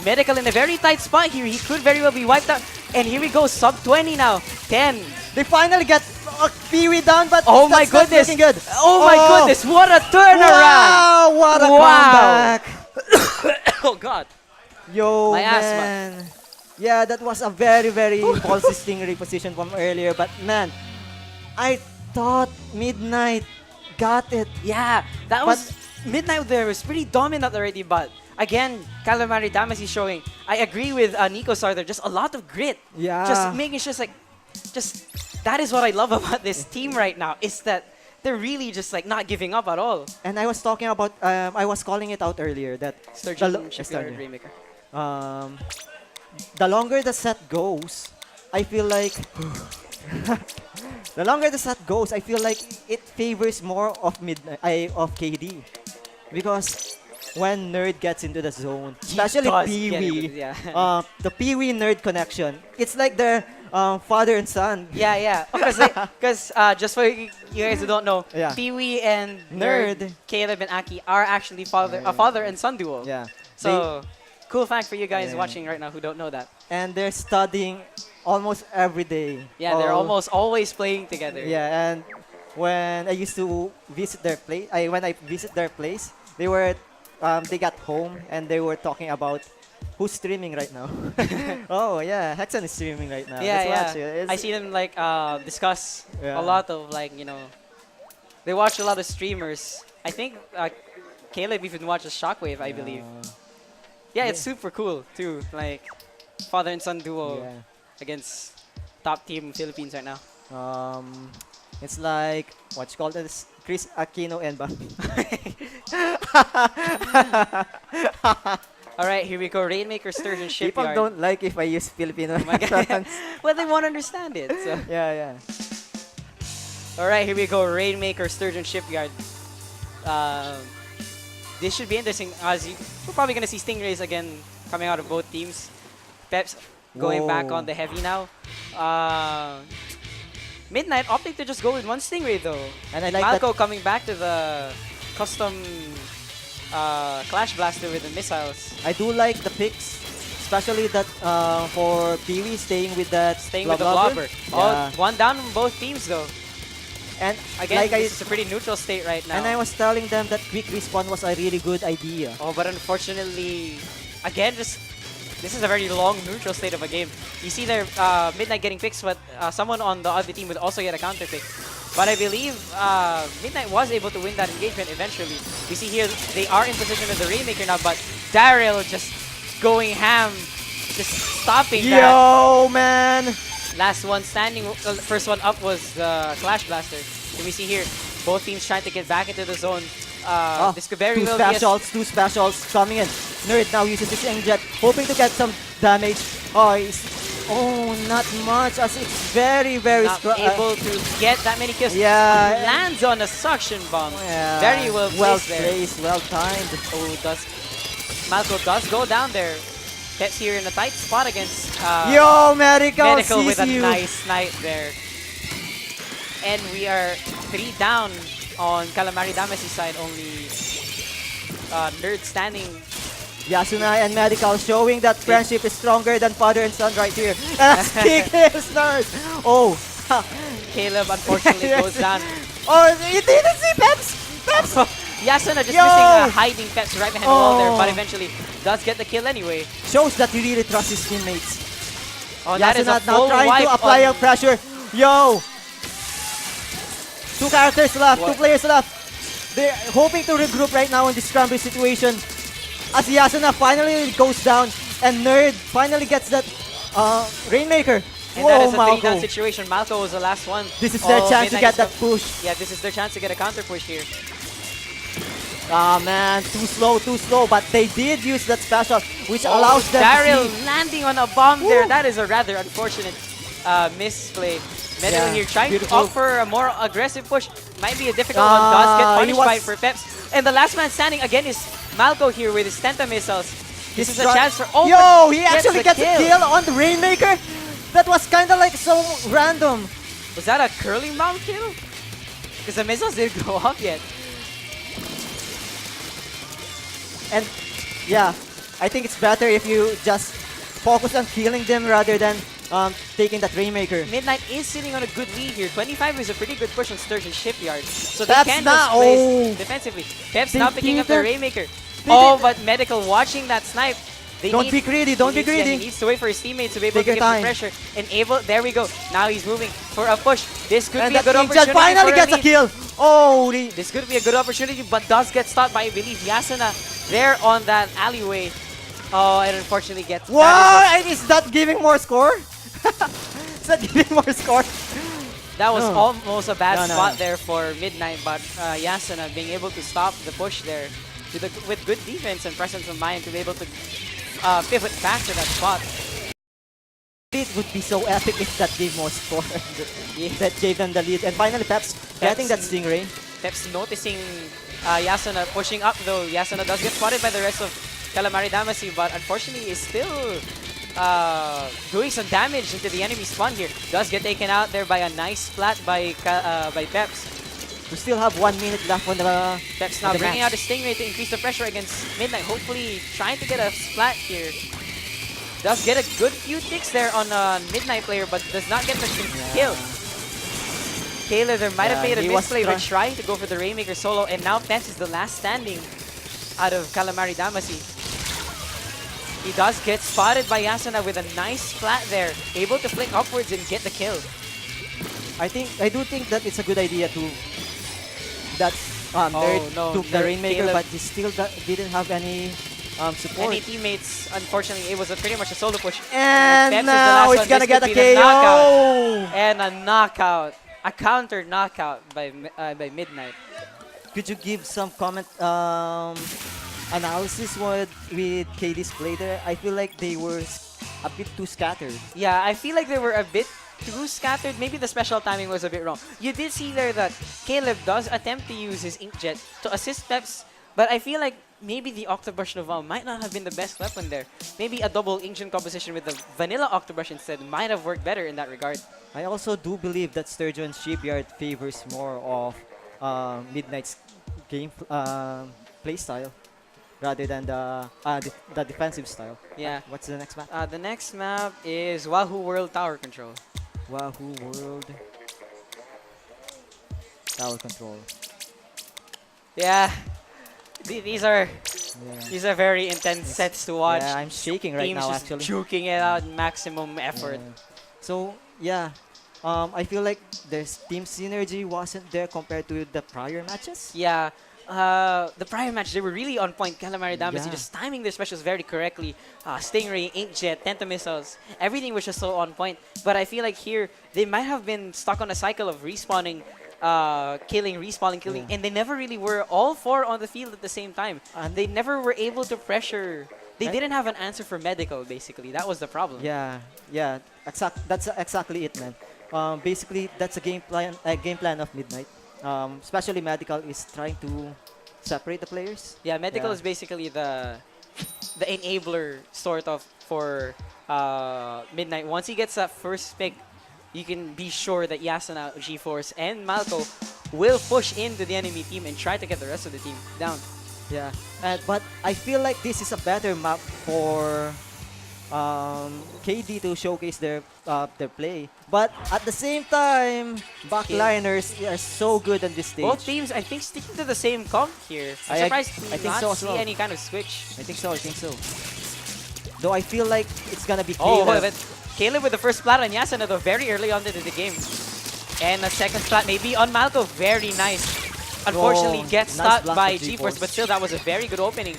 Medical in a very tight spot here. He could very well be wiped out. And here we go, sub 20 now. 10. They finally get Pee-wee down, but Oh my that's not goodness. looking good. Oh my goodness, what a turnaround. Wow, what a Wow. comeback. Oh god. Yo, My asthma. man. Yeah, that was a very, very impulsive Stingray position from earlier. But man, I thought Midnight got it. Yeah, that was Midnight there was pretty dominant already, but again, Kalamari Damacy showing. I agree with Nico Sarther, just a lot of grit. Yeah. Just making sure that is what I love about this team right now, is that they're really just like not giving up at all. And I was talking about, I was calling it out earlier that Sturgeon, the Shipyard, Rainmaker. the longer the set goes, I feel like the longer the set goes, I feel like it favors more of of KD, because when Nerd gets into the zone, especially does Pee-wee, get it, yeah. the Pee-wee Nerd connection, it's like their father and son. Yeah. Because just for you guys who don't know, Yeah. Pee-wee and Nerd, Caleb and Aki are actually a father and son duo. Yeah. So, cool fact for you guys Yeah. watching right now who don't know that. And they're studying almost every day. Yeah, they're Oh, almost always playing together. Yeah, and when I used to visit their place, when I visit their place, they got home and they were talking about who's streaming right now. Oh yeah, Hexen is streaming right now. Yeah, Let's watch yeah. it. I see them like discuss Yeah. a lot of they watch a lot of streamers. I think Caleb even watches Shockwave, I believe. Yeah, it's super cool too. Like father and son duo Yeah. against top team Philippines right now. It's like what you call this? Chris Aquino and Bam. All right, here we go. Rainmaker, Sturgeon, People Shipyard. don't like if I use Filipino. Oh my God. Well, they won't understand it. So. Yeah. All right, here we go. Rainmaker, Sturgeon, Shipyard. This should be interesting. We're probably gonna see Stingrays again coming out of both teams. Peps going back Whoa. on the heavy now. Midnight opting to just go with one Stingray though. And I like Malco coming back to the custom Clash Blaster with the missiles. I do like the picks, especially that for Pee-wee staying with that Staying with the Blobber. Blobber. Oh, one down from both teams though. And Again, like this is a pretty neutral state right now. and I was telling them that quick respawn was a really good idea. Oh, but unfortunately, again, this is a very long neutral state of a game. You see there, Midnight getting picks, but someone on the other team would also get a counter pick. But I believe Midnight was able to win that engagement eventually. We see here they are in position with the Rainmaker now, but Daryl just going ham, just stopping that. Yo, man! Last one standing, first one up was the Clash Blaster. And we see here, both teams trying to get back into the zone. This could very well be two specials coming in. Nerd now uses his Inkjet, hoping to get some damage. Oh, Oh, not much, as it's very, very Not able to get that many kills. Yeah. Lands on a suction bomb. Yeah, Very well placed there. well timed. Oh, Malco does go down there. Gets here in a tight spot against Yo, Medical Medical with a sees you. nice snipe there. And we are 3 down on Kalamari Damacy side. Only Nerd standing. Yasuna and Medical showing that friendship is stronger than father and son right here. And Stick is Nerd. Oh. Caleb unfortunately goes down. Oh, you didn't see Peps. Peps. Yasuna just Yo! missing hiding Peps right behind the wall there, but Oh. eventually does get the kill anyway. Shows that he really trusts his teammates. Oh, that is a Yasuna now full trying wipe to apply on- a pressure. Yo. 2 characters left. What? 2 players left. They're hoping to regroup right now in this scramble situation. As Yasuna finally goes down and Nerd finally gets that Rainmaker. And that Whoa, is a 3-down Malco. situation. Malco was the last one. This is their Oh, chance to Midnight get is that push. Yeah, this is their chance to get a counter push here. Ah man, too slow, but they did use that special, which allows them Daryl to see. landing on a bomb there. Woo. That is a rather unfortunate misplay. Medical Yeah, here trying beautiful. to offer a more aggressive push. Might be a difficult one. Does get he punished was- by it for Peps. And the last man standing again is Malco here with his Tenta missiles. This is a chance for... Oh, Yo, but he actually gets a kill on the Rainmaker. That was kind of like so random. Was that a curling bomb kill? Because the missiles didn't go off yet. And yeah, I think it's better if you just focus on killing them rather than taking that Rainmaker. Midnight is sitting on a good lead here. 25 is a pretty good push on Sturgeon Shipyard. So they Peps can na- just place oh. defensively. Peps They now picking up the didn't- Rainmaker. they Oh, didn't- but Medical watching that snipe. They Don't need- be greedy, don't he be needs- yeah, greedy. he needs to wait for his teammates to be able Take to your give time. the pressure. And able, there we go. Now he's moving for a push. This could And be a that good Ninja opportunity finally for gets a lead. kill. Oh, This could be a good opportunity, but does get stopped by, I believe, Yasuna there on that alleyway. Oh, and unfortunately gets... wow! Is that giving more score? Is that giving more score? That was No. almost a bad No. spot there for Midnight, but Yasuna being able to stop the push there with good defense and presence of mind to be able to pivot back to that spot. It would be so epic if that gave more score. That gave them the lead. And finally, Peps getting that Stingray. Peps noticing Yasuna pushing up though. Yasuna does get spotted by the rest of Kalamari Damacy, but unfortunately is still doing some damage into the enemy spawn here. Does get taken out there by a nice splat by Peps. We still have 1 minute left on the Peps now on the bringing match. out a Stingray to increase the pressure against Midnight. Hopefully trying to get a splat here. Does get a good few ticks there on a Midnight player, but does not get the kill. Kayla there might have Yeah, made a he was misplay by trying to go for the Rainmaker solo, and now Peps is the last standing out of Kalamari Damacy. He does get spotted by Yasuna with a nice splat there, able to flick upwards and get the kill. I do think that it's a good idea to that Nerd no, took the Nerd Rainmaker, Caleb. but he still didn't have any support. Any teammates, unfortunately, it was pretty much a solo push. And Peps is the now last it's one. gonna This get a could be the knockout. KO. And a knockout. A counter knockout by Midnight. Could you give some comment analysis with KD's play there? I feel like they were a bit too scattered. Yeah, I feel like they were a bit too scattered. Maybe the special timing was a bit wrong. You did see there that Caleb does attempt to use his Inkjet to assist Peps, but I feel like maybe the Octobrush Noval might not have been the best weapon there. Maybe a double Inkjet composition with the vanilla Octobrush instead might have worked better in that regard. I also do believe that Sturgeon Shipyard favors more of Midnight's game play style rather than the defensive style. Yeah. What's the next map? The next map is Wahoo World Tower Control. Wahoo World Tower Control. Yeah, these are Yeah. very intense sets to watch. Yeah, I'm shaking right Teams now just actually. juking it out, maximum effort. Yeah. So yeah, I feel like there's team synergy wasn't there compared to the prior matches. Yeah, the prior match, they were really on point. Kalamari Damacy Yeah. just timing their specials very correctly. Stingray, Inkjet, Tenta missiles, everything was just so on point. But I feel like here, they might have been stuck on a cycle of respawning, killing, respawning, killing, Yeah. and they never really were all four on the field at the same time. And They never were able to pressure They didn't have an answer for medical, basically. That was the problem. Yeah, yeah, that's exactly it, man. Basically, that's a game plan of Midnight. Especially Medical is trying to separate the players. Yeah, medical Yeah. is basically the enabler sort of for Midnight. Once he gets that first pick, you can be sure that Yasuna, GeForce, and Malco will push into the enemy team and try to get the rest of the team down. Yeah, but I feel like this is a better map for KD to showcase their play. But at the same time, backliners are so good on this stage. Both teams, I think, sticking to the same comp here. I'm I surprised to I think not so as see well. any kind of switch. I think so. I think so. Though I feel like it's gonna be Oh, Caleb. but Caleb with the first splat on Yasuna, though, very early on into the game. And a second splat maybe on Malco. Very nice. Unfortunately, Oh, gets nice stopped block by from GeForce, GeForce. but still, that was a very good opening.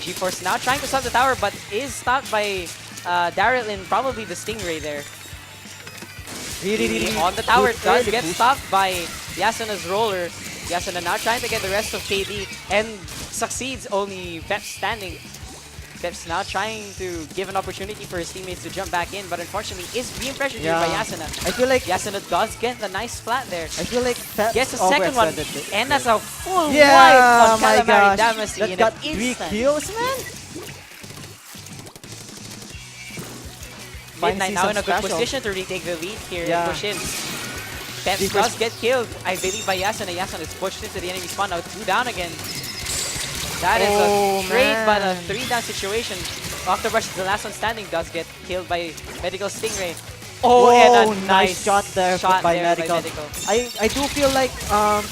GeForce now trying to stop the tower, but is stopped by Daryl and probably the Stingray there. Really On the tower, good does early get push. stopped by Yasuna's roller. Yasuna now trying to get the rest of KD and succeeds, only Peps standing. Peps now trying to give an opportunity for his teammates to jump back in, but unfortunately is being pressured here by Yasuna. I feel like Yasuna does get the nice flat there. I feel like Peps Gets a second one, overextended it. and that's a full wipe Yeah, on my Kalamari gosh. Damacy That in got an 3 instant. kills, man. Midnight now in a good Special. position to retake the lead here Yeah. and push in. Peps Because- does get killed, I believe, by Yasuna. Yasuna is pushed into the enemy spawn, now 2 down again. That is Oh, a trade, but a man. 3 down situation. Octobrush is the last one standing, does get killed by Medical Stingray. Oh, Whoa, and a nice shot there by Medical. Medical. I do feel like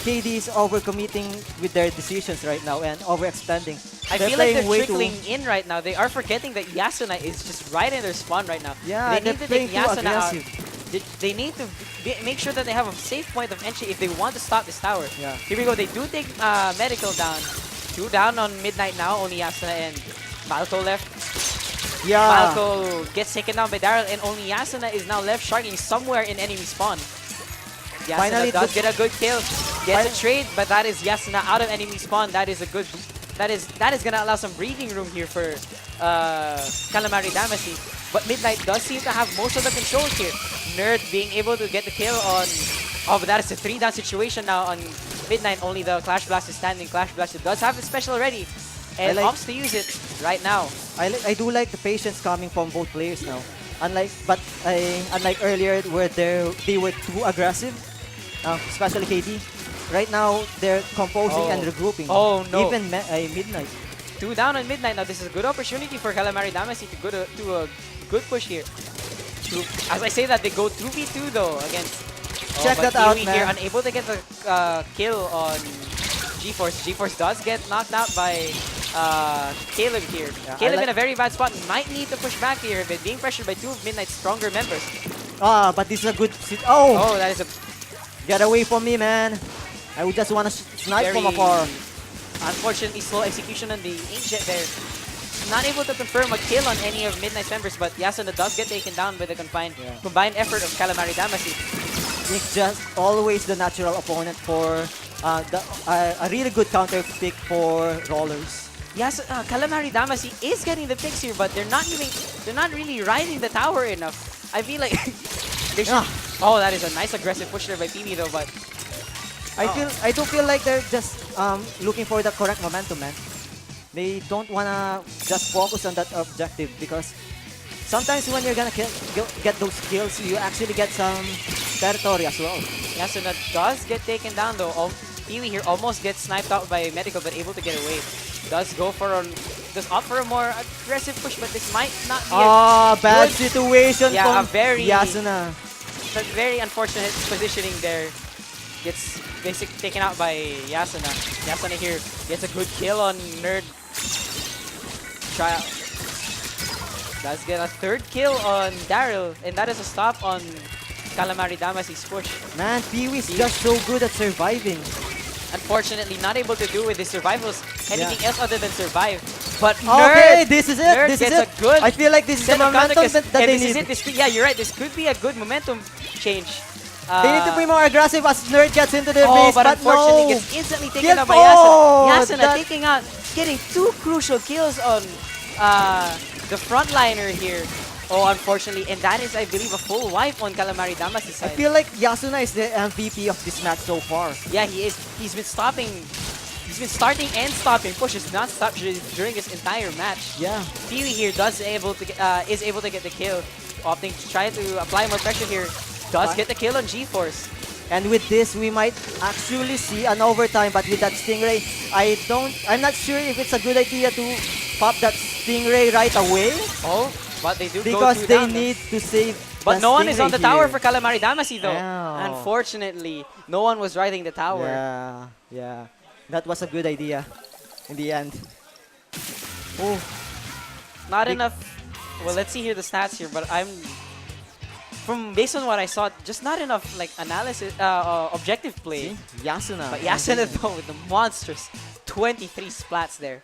KD is overcommitting with their decisions right now and overextending. I They're feel like they're playing way too- trickling in right now. They are forgetting that Yasuna is just right in their spawn right now. Yeah, they they're need to playing take too Yasuna out. aggressive. They need to make sure that they have a safe point of entry if they want to stop this tower. Yeah. Here we go. They do take Medical down. 2 down on Midnight now. Only Yasuna and Malco left. Yeah. Malco gets taken down by Daryl, and only Yasuna is now left sharking somewhere in enemy spawn. Yasuna Finally, does get a good kill. Gets a trade, but that is Yasuna out of enemy spawn. That is a good. That is gonna allow some breathing room here for Kalamari Damacy. But Midnight does seem to have most of the control here. Nerd being able to get the kill on. Oh, but that is a 3 down situation now on Midnight. Only the Clash Blast is standing. Clash Blast does have the special already, and I like- opts to use it right now. I do like the patience coming from both players now. Unlike earlier where they were too aggressive, especially KD. Right now they're composing and regrouping. Oh, no. Even Midnight. 2 down on Midnight. Now this is a good opportunity for Kalamari Damacy to go to a good push here. As I say that, they go 2v2 though against. Check but that out, Kiwi here man. unable to get the kill on GeForce. GeForce does get knocked out by Caleb here. Yeah, Caleb in a very bad spot. Might need to push back here, but being pressured by 2 of Midnight's stronger members. But this is a good. Oh, Oh, that is a get away from me, man! I would just want to snipe from very afar. unfortunately slow execution on the Ancient there. Not able to confirm a kill on any of Midnight's members, but Yasuna does get taken down by the combined effort of Kalamari Damacy. It's just always the natural opponent for a really good counter pick for rollers. Yes, Kalamari Damacy is getting the picks here, but they're not really riding the tower enough. I feel like they should. Oh, that is a nice aggressive push there by PB though, but I do feel like they're just looking for the correct momentum, man. They don't wanna just focus on that objective because sometimes when you're gonna get those kills, you actually get some territory as well. Yasuna does get taken down though. Peewee here almost gets sniped out by Medical, but able to get away. Does opt for a more aggressive push, but this might not be Bad good- situation Yeah, from a very- Yasuna. a very unfortunate positioning there. Gets basically taken out by Yasuna. Yasuna here gets a good kill on Nerd. Does get a 3rd kill on Daryl, and that is a stop on Kalamari Damacy's push. Man, Peewee's just so good at surviving. Unfortunately, not able to do with his survivals anything else other than survive. But Okay, Nerd, this is it. Nerd This is gets it. a good I feel like this is the set of momentum counter, that and they this is need. it. Yeah, you're right. This could be a good momentum change. They need to be more aggressive as Nerd gets into their Oh, base, but unfortunately no. gets instantly taken Get- out by oh, Yasuna. Yasuna that- taking out, getting 2 crucial kills on the frontliner here. Oh, unfortunately, and that is, I believe, a full wipe on Kalamari Damacy's I side. feel like Yasuna is the MVP of this match so far. Yeah, he is. He's been stopping. He's been starting and stopping pushes non-stop during his entire match. Yeah. Feely here is able to get the kill, opting to try to apply more pressure here. Does get the kill on G-Force. And with this, we might actually see an overtime. But with that Stingray, I'm not sure if it's a good idea to pop that Stingray right away. Oh, but they do Because go they down. need to save. But the no one is on Stingray the tower here. for Kalamari Damacy though. Yeah. Unfortunately, no one was riding the tower. Yeah, yeah. That was a good idea in the end. Oh, Not Big- enough. Well, let's see here the stats here, but based on what I saw, just not enough like analysis, objective play. see? Yasuna. But Yasuna though with the monstrous 23 splats there.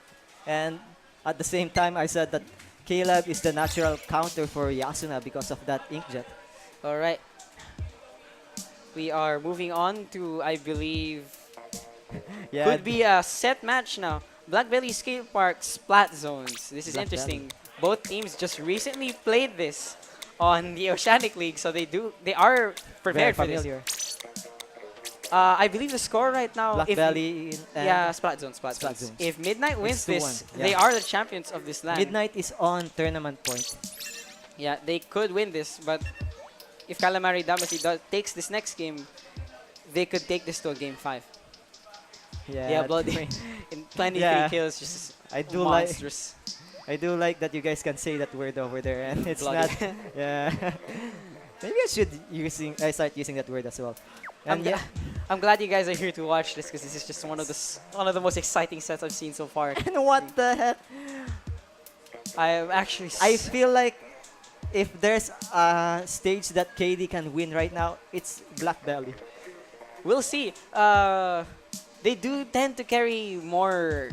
And at the same time, I said that Caleb is the natural counter for Yasuna because of that inkjet. All right. We are moving on to, I believe, Yeah. could be a set match now. Black Belly Skate Park Splat Zones. This is Black interesting. Both teams just recently played this on the Oceanic League, so they are prepared for Very this. familiar. I believe the score right now. Black if Belly and Yeah, Splat Zones. Splat Zones. If Midnight wins It's this, 2-1, they yeah. are the champions of this land. Midnight is on tournament point. Yeah, they could win this, but if Kalamari Damacy takes this next game, they could take this to a game 5. Yeah, bloody in 23 Yeah. kills, just I do monstrous. I do like that you guys can say that word over there, and it's Bloody. not. Yeah. Maybe I should start using that word as well. I'm, And yeah, I'm glad you guys are here to watch this because this is just one of the most exciting sets I've seen so far. and what the heck? I am actually. I feel like if there's a stage that KD can win right now, it's Black Belly. We'll see. They do tend to carry more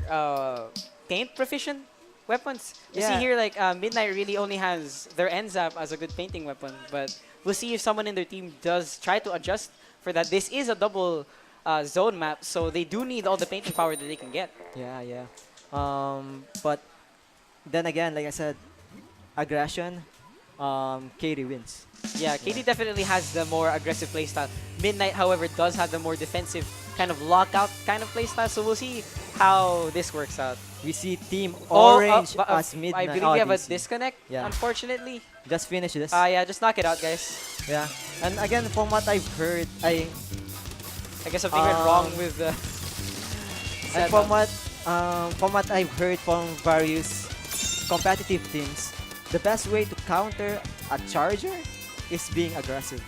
paint proficient weapons. You see Yeah. here, like Midnight really only has their N-Zap as a good painting weapon, but we'll see if someone in their team does try to adjust for that. This is a double zone map, so they do need all the painting power that they can get. Yeah, yeah. But then again, like I said, aggression, KD wins. Yeah, KD definitely has the more aggressive playstyle. Midnight, however, does have the more defensive kind of lockout kind of playstyle, so we'll see how this works out. We see Team Oh, Orange but, as Midnight. I believe we have a DC. disconnect, Yeah. unfortunately. Just finish this. Yeah, just knock it out, guys. Yeah. And again, from what I've heard, I guess something went wrong with the and setup. from what I've heard from various competitive teams, the best way to counter a charger is being aggressive.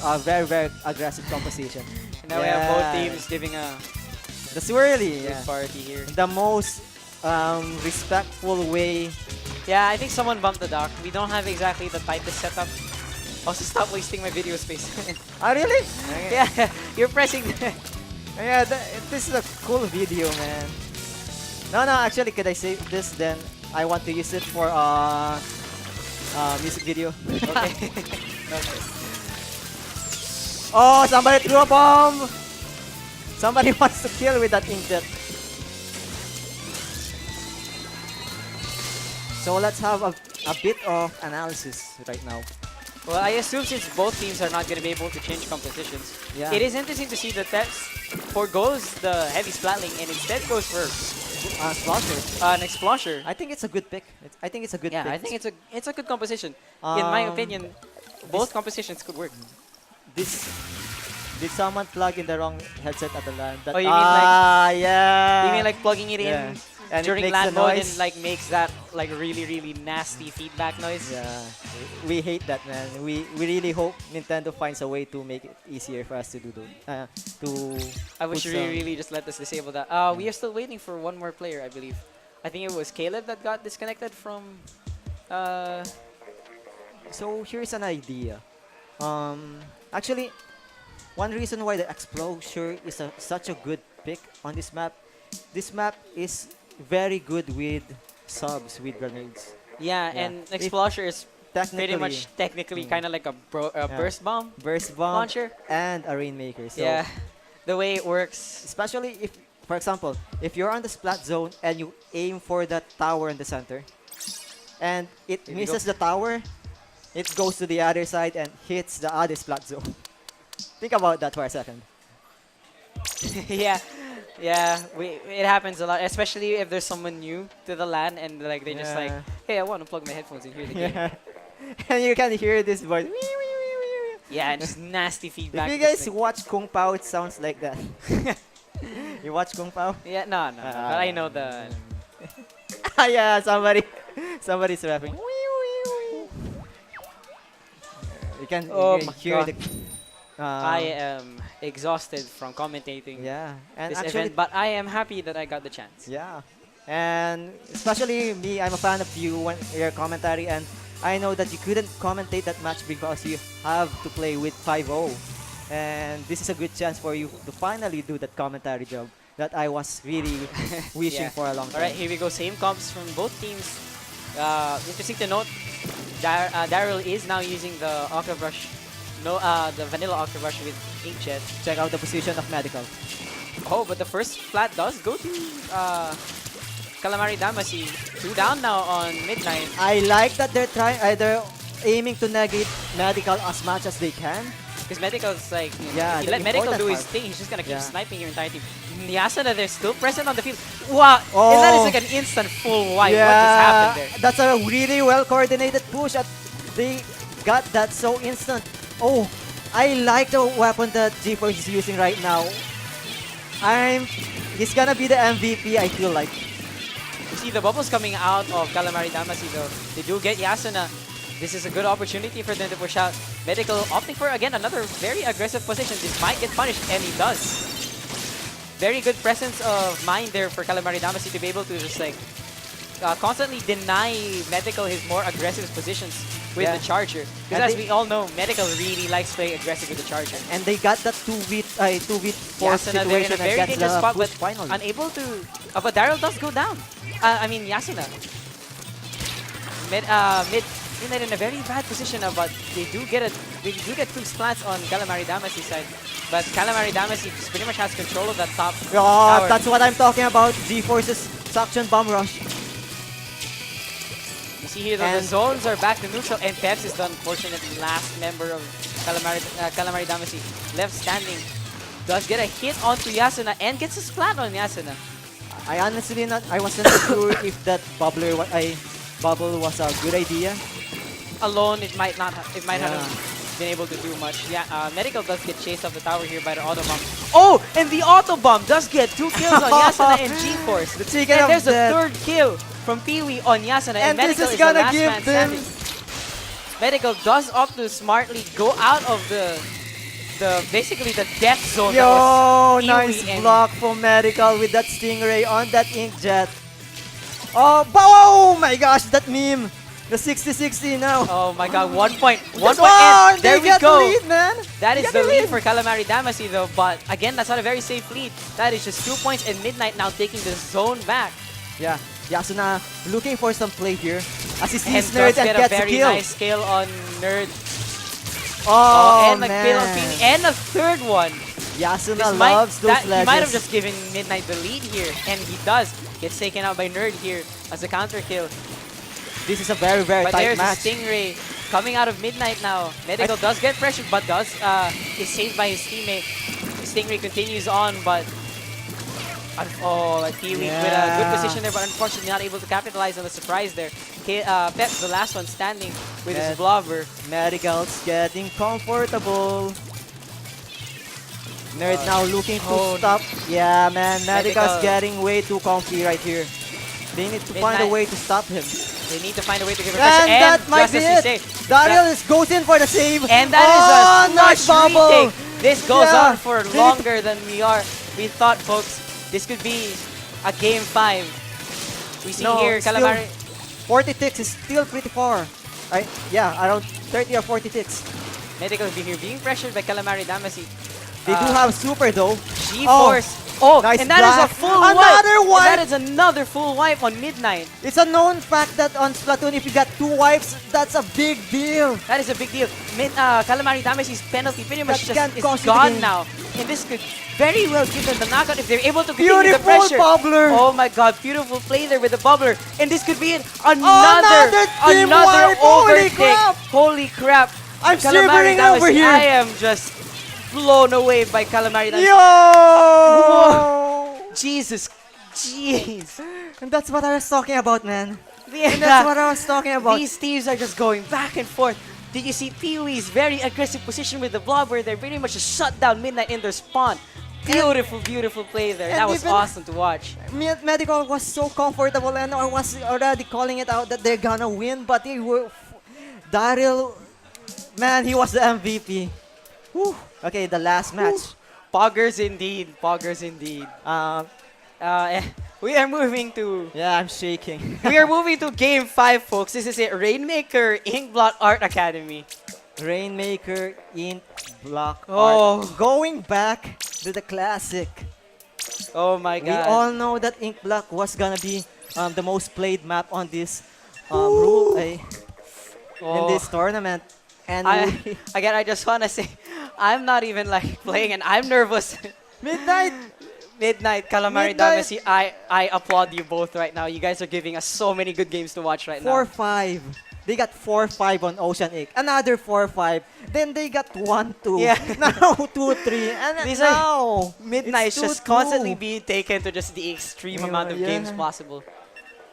A very, very aggressive composition. And now we have both Yeah. teams giving a The swirly, good yeah. party here. The most respectful way. Yeah, I think someone bumped the dock. We don't have exactly the tightest setup. Also, stop wasting my video space. Ah, really? Yeah, you're pressing. Yeah, this is a cool video, man. No, actually, could I save this? Then I want to use it for music video. Okay. Okay. Oh, somebody threw a bomb! Somebody wants to kill with that inkjet. So let's have a bit of analysis right now. Well, I assume since both teams are not going to be able to change compositions, Yeah. it is interesting to see that Teps forgoes the heavy splatling and instead goes for Sponsor. an Explosion. I think it's a good pick. I think it's a good Yeah, pick. I think it's a good composition. In my Um, opinion, both compositions could work. Did someone plug in the wrong headset at the LAN? That, Oh, you mean like- yeah. You mean like plugging it Yeah. in And it during makes LAN the mode noise. and like makes that like really really nasty feedback noise? Yeah, we hate that, man. We really hope Nintendo finds a way to make it easier for us to do I wish put you some- really just let us disable that. We are still waiting for one more player, I believe. I think it was Caleb that got disconnected from. So here's an idea. Actually, one reason why the Explosion is such a good pick on this map is very good with subs, with grenades. Yeah, Yeah. and If Explosion is pretty Technically, much technically Mm. kind of like a burst bomb burst bomb launcher. and a rainmaker. So Yeah, the way it works. especially if for example, if you're on the splat zone and you aim for that tower in the center, and it Here we misses the tower, it goes to the other side and hits the other splat zone. Think about that for a second. Yeah, yeah. It happens a lot, especially if there's someone new to the LAN and like they just like, Yeah. hey, I want to plug my headphones and hear the game. Yeah. And you can hear this voice. Yeah, just nasty If feedback. you this guys thing. watch Kung Pao, it sounds like that. You watch Kung Pao? Yeah, no, but I know the. Yeah, somebody's rapping. You can Oh hear, my hear the. I am exhausted from commentating Yeah, and this actually, event, but I am happy that I got the chance. yeah, and especially me, I'm a fan of you when your commentary, and I know that you couldn't commentate that match because you have to play with 5-0, and this is a good chance for you to finally do that commentary job that I was really wishing Yeah. for a long time. Alright, here we go. Same comps from both teams. Interesting to note, Daryl is now using the Octave Rush, the vanilla Octave Rush with Inkjet. Check out the position of Medical. Oh, but the first flat does go to Kalamari Damacy. 2 down now on Midnight. I like that they're aiming to negate Medical as much as they can. Because Medical's like, Yeah, if you the let Medical do important his part. thing, he's just gonna keep Yeah. sniping your entire team. Yasuna, they're still present on the field. Wow! And that is like an instant full wipe. What just happened there? That's a really well coordinated push. They got that so instant. Oh, I like the weapon that GeForce is using right now. He's gonna be the MVP, I feel like. You see the bubbles coming out of Kalamari Damacy though. They do get Yasuna. This is a good opportunity for them to push out. Medical opting for, again, another very aggressive position. This might get punished, and he does. Very good presence of mind there for Kalamari Damacy to be able to just like constantly deny Medical his more aggressive positions with Yeah. the Charger. And Because as they- we all know, Medical really likes playing aggressive with the Charger. And they got that 2v force Yasuna, they're in situation a very against dangerous the spot, push but finally. unable to... but Daryl does go down. I mean, Yasuna. Midnight in a very bad position, but they do get 2 splats on Kalamari Damacy's side. But Kalamari Damacy pretty much has control of that top Oh, tower. that's what I'm talking about. GeForce's suction bomb rush. You see here that the And- zones are back to neutral, and Peps is the unfortunate last member of Kalamari Damacy left standing. Does get a hit onto Yasuna and gets a splat on Yasuna. I wasn't sure if that bubble was a good idea. Alone, it might not. It might Yeah. haven't been able to do much. Yeah, Medical does get chased off the tower here by the auto bomb. Oh, and the auto bomb does get 2 kills on Yasuna and GeForce. The chicken And of there's a death. 3rd kill from Peewee on Yasuna, and And this Medical is is the gonna last give man them- standing. Medical does opt to smartly go out of the basically the death zone. that Yo, was nice Peewee and- block from Medical with that Stingray on that Inkjet. Oh my gosh, that meme. The 60-60 now. Oh my god, 1 point. 1 Just point, one! and there They we get the go. lead, man. That They is get the the lead lead. for Kalamari Damacy though, but again, that's not a very safe lead. That is just 2 points, and Midnight now taking the zone back. Yeah, Yasuna looking for some play here. As he And sees does Nerd and get a gets a very kill. nice kill on Nerd. Oh, and a kill on man. Peewee, and a 3rd one. Yasuna loves those He might have ledges. just given Midnight the lead here, and he does. Gets taken out by Nerd here as a counter kill. This is a very, very But tight there's match. a Stingray coming out of Midnight now. Medical does get pressured, but is saved by his teammate. Stingray continues on, but Peewee with a good Yeah. position there, but unfortunately not able to capitalize on the surprise there. Pep's the last one standing with his Med- blobber. Medical's getting comfortable. Nerd now looking to oh, stop. Yeah, man, Medical's Medical. getting way too comfy right here. They need to find a Midnight. way to stop him. They need to find a way to give him pressure. And that might just be as you it. say, Dariel goes in for the save. and that is a nice smart bubble. retake. This goes Yeah. on for They need longer than we thought, folks. This could be a game 5. We see No, here still- Kalamari. 40 ticks is still pretty far. Yeah, around 30 or 40 ticks. Medical be here being pressured by Kalamari Damacy. They do have super though. GeForce Oh, Nice and that is a black. full wipe. Another wipe. And that is another full wipe on Midnight. It's a known fact that on Splatoon, if you got 2 wipes, that's a big deal. That is a big deal. Kalamari Damacy's penalty pretty much That just can is cost you the gone game. now. And this could very well give them the knockout if they're able to continue the Beautiful pressure. bubbler. Oh my god, beautiful play there with the bubbler. And this could be it. Another team wipe. Holy overtake. crap. Holy crap. I'm Kalamari shivering over Damacy, here. I am just blown away by Kalamari Damacy. Yo! Jesus. Jeez. And that's what I was talking about, man. Yeah. And that's what I was talking about. These teams are just going back and forth. Did you see Pee-wee's very aggressive position with the blob where they're pretty much just shut down Midnight in their spawn? Beautiful, beautiful play there. and That was even- awesome to watch. Medical was so comfortable, and I was already calling it out that they're gonna win, but they were. Daryl, man, he was the MVP. Whew. Okay, the last match. Poggers indeed. Poggers indeed. We are moving to Yeah, I'm shaking. we are moving to game 5, folks. This is it. Rainmaker Inkblot Art Academy. Rainmaker in block Oh. art. Going back to the classic. Oh my We god. all know that Ink Block was gonna be the most played map on this rule in this tournament. And Again, I just want to say, I'm not even like playing and I'm nervous. Midnight. Midnight, Kalamari, Midnight. Damacy, I applaud you both right now. You guys are giving us so many good games to watch right now. 4-5. They got 4-5 on Ocean Ink. Another 4-5. Then they got 1-2. Yeah. Now 2-3. And These are- now Midnight it's is just 2-2. constantly being taken to just the extreme amount of Yeah. games possible.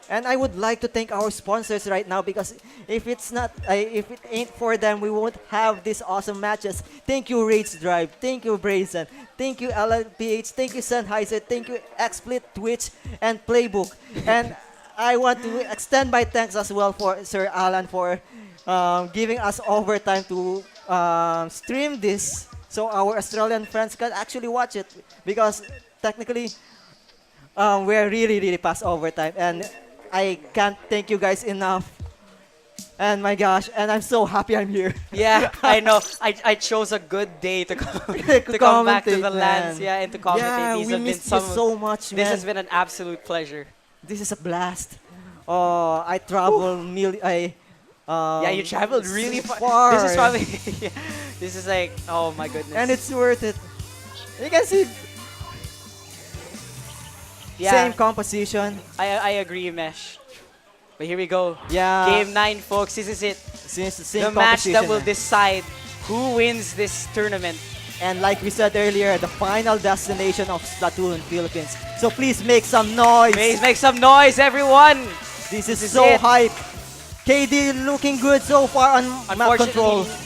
And I would like to thank our sponsors right now because if it's not, if it ain't for them, we won't have these awesome matches. Thank you, Rage Drive. Thank you, Brazen. Thank you, LLPH. Thank you, Sennheiser. Thank you, XSplit, Twitch, and Playbook. And I want to extend my thanks as well for Sir Alan for giving us overtime to stream this so our Australian friends can actually watch it because technically we're really past overtime and I can't thank you guys enough. And my gosh, and I'm so happy I'm here. Yeah, I know. I chose a good day to come, to come back to the Commentate, lands, man. yeah, and to commentate. Yeah, These we have been missed you some. so much, This man. has been an absolute pleasure. This is a blast. Oh, I travel Yeah, you traveled really far. This is probably. Yeah, this is like, oh my goodness. And it's worth it. You can see yeah, same composition. I agree, Mesh. But here we go. Yeah. Game 9, folks. This is it. Since the same The match composition. that will decide who wins this tournament. And like we said earlier, the final destination of Splatoon, Philippines. So please make some noise. Please make some noise, everyone. This is is so it. hype. KD looking good so far on map control. Unfortunately,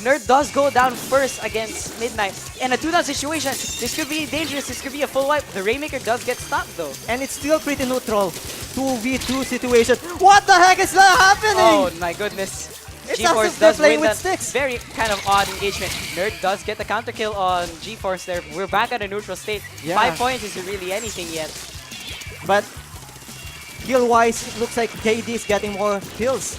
Nerd does go down first against Midnight. In a 2-down situation, this could be dangerous. This could be a full wipe. The Rainmaker does get stopped, though. And it's still pretty neutral. 2v2 situation. What the heck is that happening? Oh my goodness. It's GeForce as if they're does playing win with that sticks. very kind of odd engagement. Nerd does get the counter kill on GeForce there. We're back at a neutral state. Yeah. 5 points isn't really anything yet. But kill-wise, it looks like KD is getting more kills.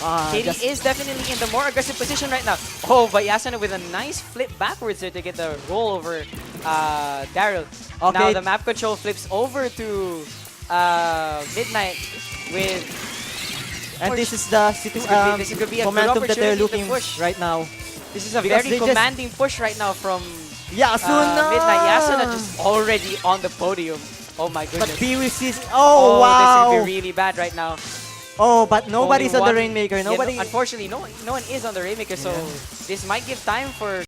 KD is definitely in the more aggressive position right now. Oh, but Yasuna with a nice flip backwards there to get the roll over Daryl. Okay. Now the map control flips over to Midnight with... And this is the this could be a good momentum that they're opportunity to looking push. right now. This is a Because very they just- commanding push right now from Yasuna! Midnight. Yasuna just already on the podium. Oh my But goodness. PVC's... Oh, wow! This would be really bad right now. Oh, but nobody's Only on the one- Rainmaker. yeah, Nobody... unfortunately, no one is on the Rainmaker, so this might give time for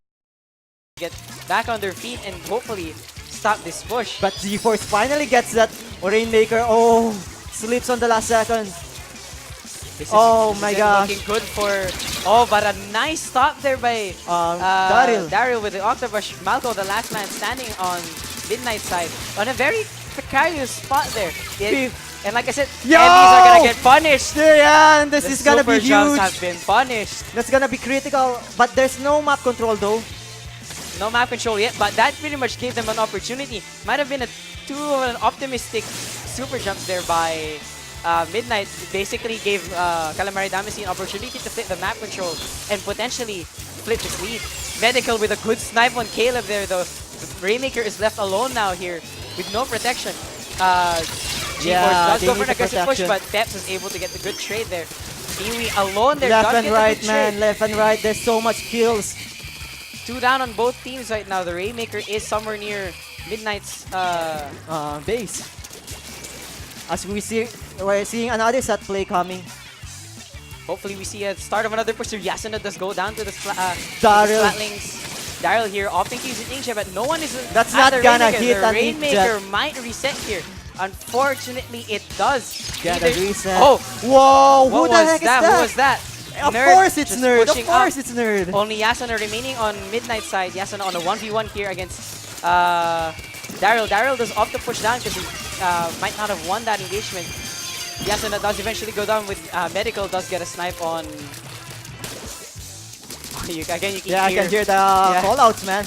get back on their feet and hopefully stop this push. But GeForce finally gets that Rainmaker. Oh, slips on the last second. This Oh this my is gosh. looking good for... Oh, but a nice stop there by Daryl. Daryl with the Octobrush. Malco, the last man standing on Midnight side. On a very precarious spot there. And like I said, Yo! enemies are gonna get punished. Yeah, and this The is gonna be super jumps huge. have been punished. That's gonna be critical. But there's no map control though. No map control yet, but that pretty much gave them an opportunity. Might have been too of an optimistic super jumps there by Midnight. Basically gave Kalamari Damacy an opportunity to flip the map control and potentially flip his lead. Medical with a good snipe on Caleb there though. Rainmaker is left alone now here with no protection. G-Force Yeah, does they go for need an the aggressive push, protection. but Peps is able to get the good trade there. Kiwi alone there Left does and get right, the good man. trade. Left and right. There's so much kills. 2 down on both teams right now. The Rainmaker is somewhere near Midnight's Base. As we're seeing another set play coming. hopefully we see a start of another push. Yasuna does go down to the Daryl. Slatlings. Daryl here opting to use an inkjet, but no one is That's at not the gonna Rainmaker. hit The an Rainmaker inkjet. might reset here. Unfortunately, it does. Get a reset. Oh, Whoa! Who what the was heck that? is that? Who was that? Of Nerd course it's just Nerd. Of pushing course up. it's Nerd. Only Yasuna remaining on Midnight side. Yasuna on a 1v1 here against Daryl. Daryl does opt to push down because he might not have won that engagement. Yasuna does eventually go down with Medical does get a snipe on. Again, you can Yeah, I hear, can hear the callouts, man.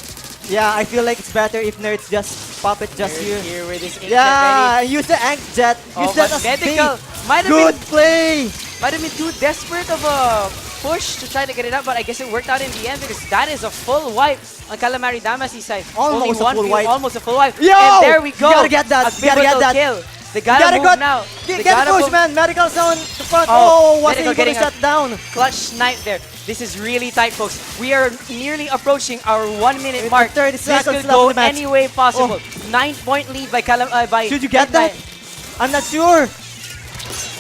Yeah, I feel like it's better if Nerds just pop it just Nerd here. with his inkjet Yeah, ready. use the Ank Jet. Oh, Use that but as Medical bait. might have Good been play. Might have been too desperate of a push to try to get it up, but I guess it worked out in the end because that is a full wipe on Kalamari Damacy side. Almost Only a full view, wipe. almost a full wipe. Yo! And there we go. You gotta get that. A You gotta get pivotal that. kill. They gotta move now. They Get gotta push, move. man. Medical's on the front. Oh, Oh, wasn't Medical able to getting a- shut down. Clutch snipe there. This is really tight, folks. We are nearly approaching our 1 minute With mark. 30 This seconds could left go in the match. any way possible. 9-point lead by by Should you get that? Midnight. I'm not sure.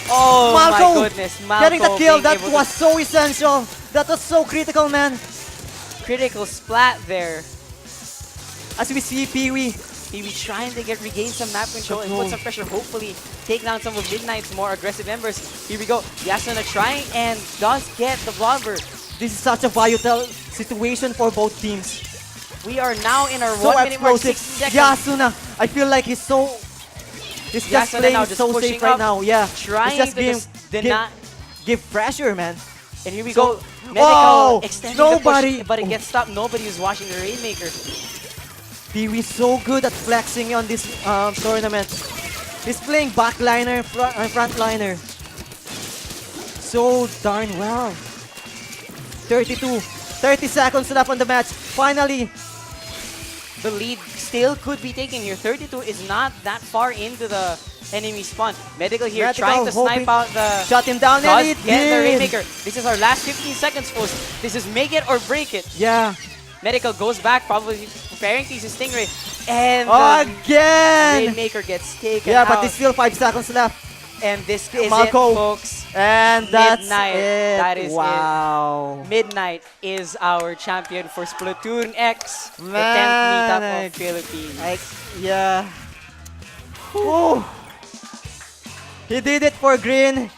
Oh Malco my goodness. Malco Getting the kill. being That able to- was so essential. That was so critical, man. critical splat there. As we see Pee-wee. Maybe trying to regain some map control and put some pressure, hopefully take down some of Midnight's more aggressive members. Here we go. Yasuna trying and does get the blobber. This is such a vital situation for both teams. We are now in our So 1 minute mark, explosive. 60 seconds. Yasuna, I feel like he's just Yasuna playing now just so pushing safe right up, now. Yeah, Trying He's just to just deny. give pressure, man. And here we So- go. Medical Oh, extending nobody- the push, but it gets stopped. Nobody is watching the Rainmaker. Pee-wee's so good at flexing on this tournament. He's playing backliner, frontliner. So darn well. 30 seconds left on the match. Finally, The lead still could be taken here. 32 is not that far into the enemy spawn. Medical here Medical trying to snipe hoping- out the... shut him down and does it get the did. Rainmaker. This is our last 15 seconds, folks. This is make it or break it. Yeah. Medical goes back, probably preparing to use his Stingray. And the Again! Rainmaker gets taken Yeah, out. but there's still 5 seconds left. And this is it, Malco. folks. And that's Midnight. it. That is it. wow. Midnight is our champion for Splatoon X, the 10th Man, meetup of Philippines. Yeah. Whew. He did it for green.